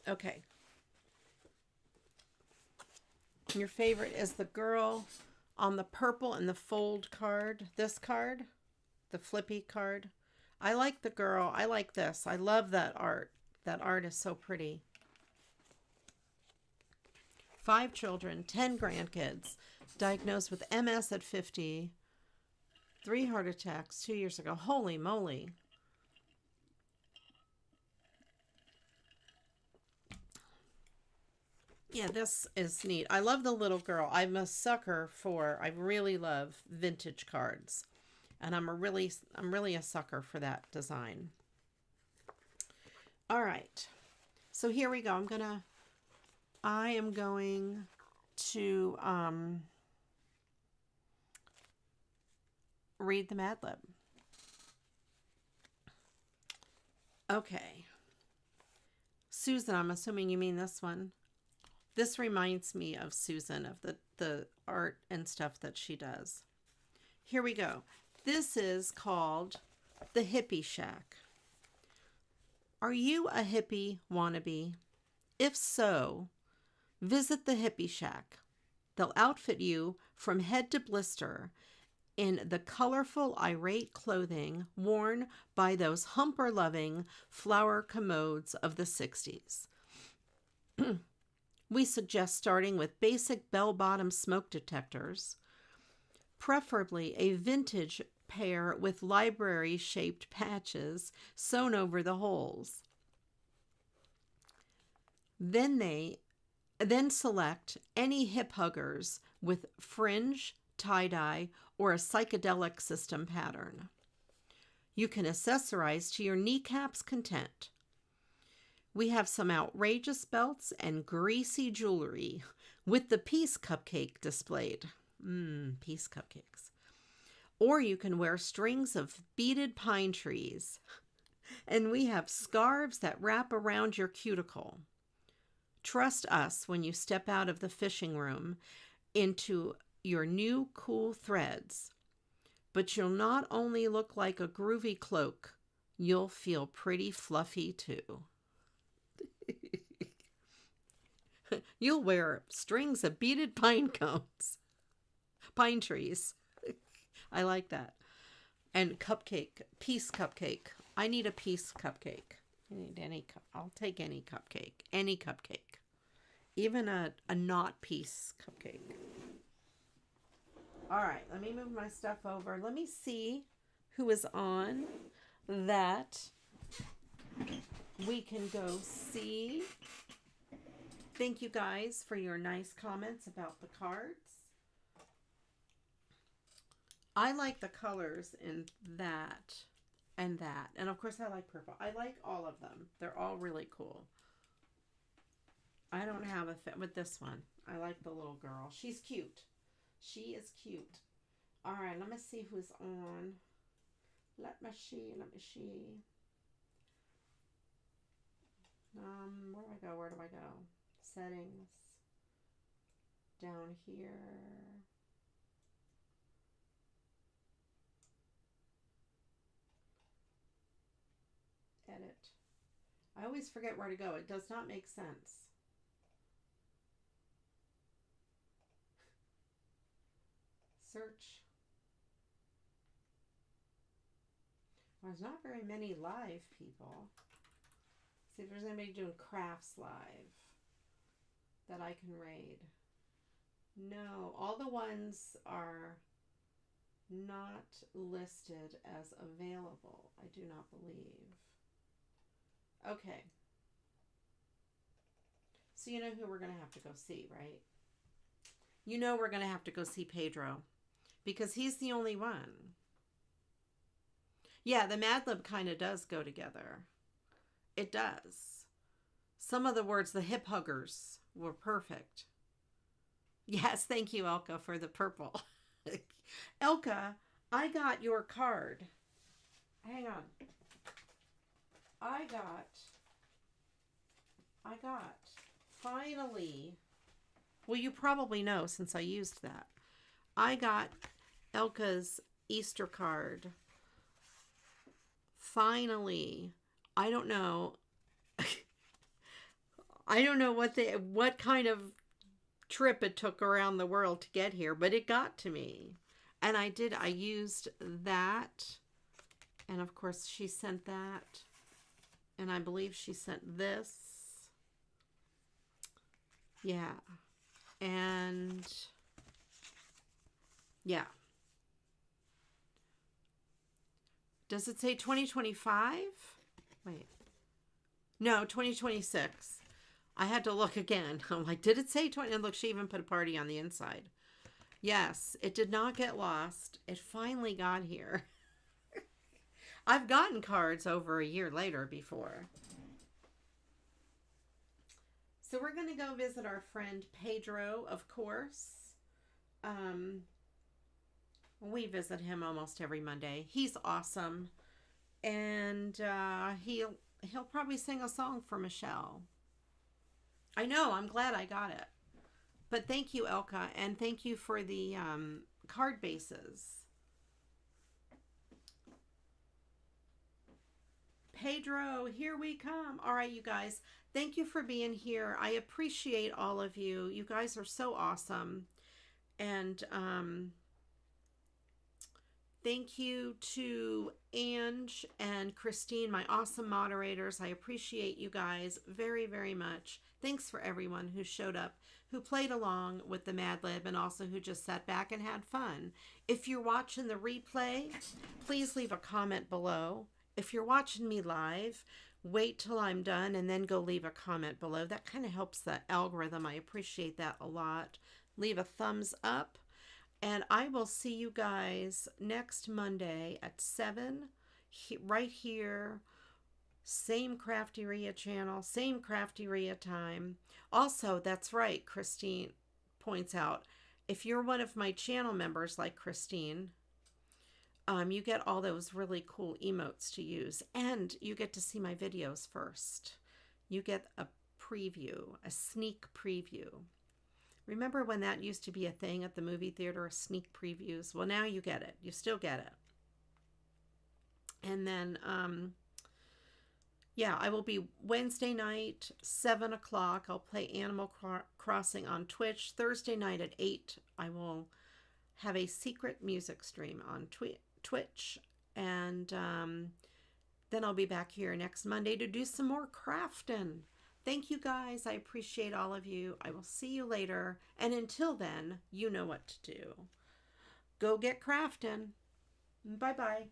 Okay. Your favorite is the girl on the purple and the fold card. This card. The flippy card. I like the girl. I like this. I love that art. That art is so pretty. 5 children, 10 grandkids, diagnosed with MS at 50, 3 heart attacks 2 years ago. Holy moly. Yeah, this is neat. I love the little girl. I'm a sucker for, I really love vintage cards. And I'm really a sucker for that design. All right. So here we go. I am going to read the Mad Lib. Okay. Susan, I'm assuming you mean this one. This reminds me of Susan, of the art and stuff that she does. Here we go. This is called the Hippie Shack. Are you a hippie wannabe? If so, visit the Hippie Shack. They'll outfit you from head to blister in the colorful, irate clothing worn by those humper-loving flower commodes of the 60s. We suggest starting with basic bell-bottom smoke detectors, preferably a vintage pair with library-shaped patches sewn over the holes. Then select any hip huggers with fringe, tie-dye, or a psychedelic system pattern. You can accessorize to your kneecap's content. We have some outrageous belts and greasy jewelry with the peace cupcake displayed. Peace cupcakes. Or you can wear strings of beaded pine trees. And we have scarves that wrap around your cuticle. Trust us when you step out of the fishing room into your new cool threads. But you'll not only look like a groovy cloak, you'll feel pretty fluffy too. You'll wear strings of beaded pine cones. Pine trees. I like that. And cupcake. Peace cupcake. I need a peace cupcake. I need any cup. I'll take any cupcake. Any cupcake. Even a not peace cupcake. All right. Let me move my stuff over. Let me see who is on that we can go see. Thank you guys for your nice comments about the cards. I like the colors in that and that. And of course I like purple. I like all of them. They're all really cool. I don't have a fit with this one. I like the little girl. She's cute. She is cute. All right, let me see who's on. Let me see. Where do I go? Settings. Down here. Edit. I always forget where to go. It does not make sense. Search. Well, there's not very many live people. See if there's anybody doing crafts live that I can raid. No, all the ones are not listed as available. I do not believe. Okay. So you know who we're going to have to go see, right? You know we're going to have to go see Pedro because he's the only one. Yeah, the Mad Lib kind of does go together. It does. Some of the words, the hip huggers, were perfect. Yes, thank you, Elka, for the purple. Elka, I got your card. Hang on. I got, finally, well, you probably know since I used that. I got Elka's Easter card. Finally. I don't know. I don't know what kind of trip it took around the world to get here, but it got to me. And I used that. And of course she sent that. And I believe she sent this. Yeah. And yeah. Does it say 2025? Wait. No, 2026. I had to look again. I'm like, did it say 20? And look, she even put a party on the inside. Yes, it did not get lost. It finally got here. I've gotten cards over a year later before. So we're going to go visit our friend Pedro, of course. We visit him almost every Monday. He's awesome. And he'll probably sing a song for Michelle. I know, I'm glad I got it. But thank you, Elka, and thank you for the card bases. Pedro, here we come. All right, you guys. Thank you for being here. I appreciate all of you. You guys are so awesome. And thank you to Ange and Christine, my awesome moderators. I appreciate you guys very, very much. Thanks for everyone who showed up, who played along with the Mad Lib, and also who just sat back and had fun. If you're watching the replay, please leave a comment below. If you're watching me live, wait till I'm done and then go leave a comment below. That kind of helps the algorithm. I appreciate that a lot. Leave a thumbs up. And I will see you guys next Monday at 7 right here. Same CraftyRia channel, same CraftyRia time. Also, that's right, Christine points out, if you're one of my channel members like Christine, you get all those really cool emotes to use, and you get to see my videos first. You get a preview, a sneak preview. Remember when that used to be a thing at the movie theater, sneak previews? Well, now you get it. You still get it. And then, yeah, I will be Wednesday night, 7 o'clock. I'll play Animal Crossing on Twitch. Thursday night at 8, I will have a secret music stream on Twitch. And then I'll be back here next Monday to do some more crafting. Thank you guys. I appreciate all of you. I will see you later. And until then, you know what to do. Go get crafting. Bye-bye.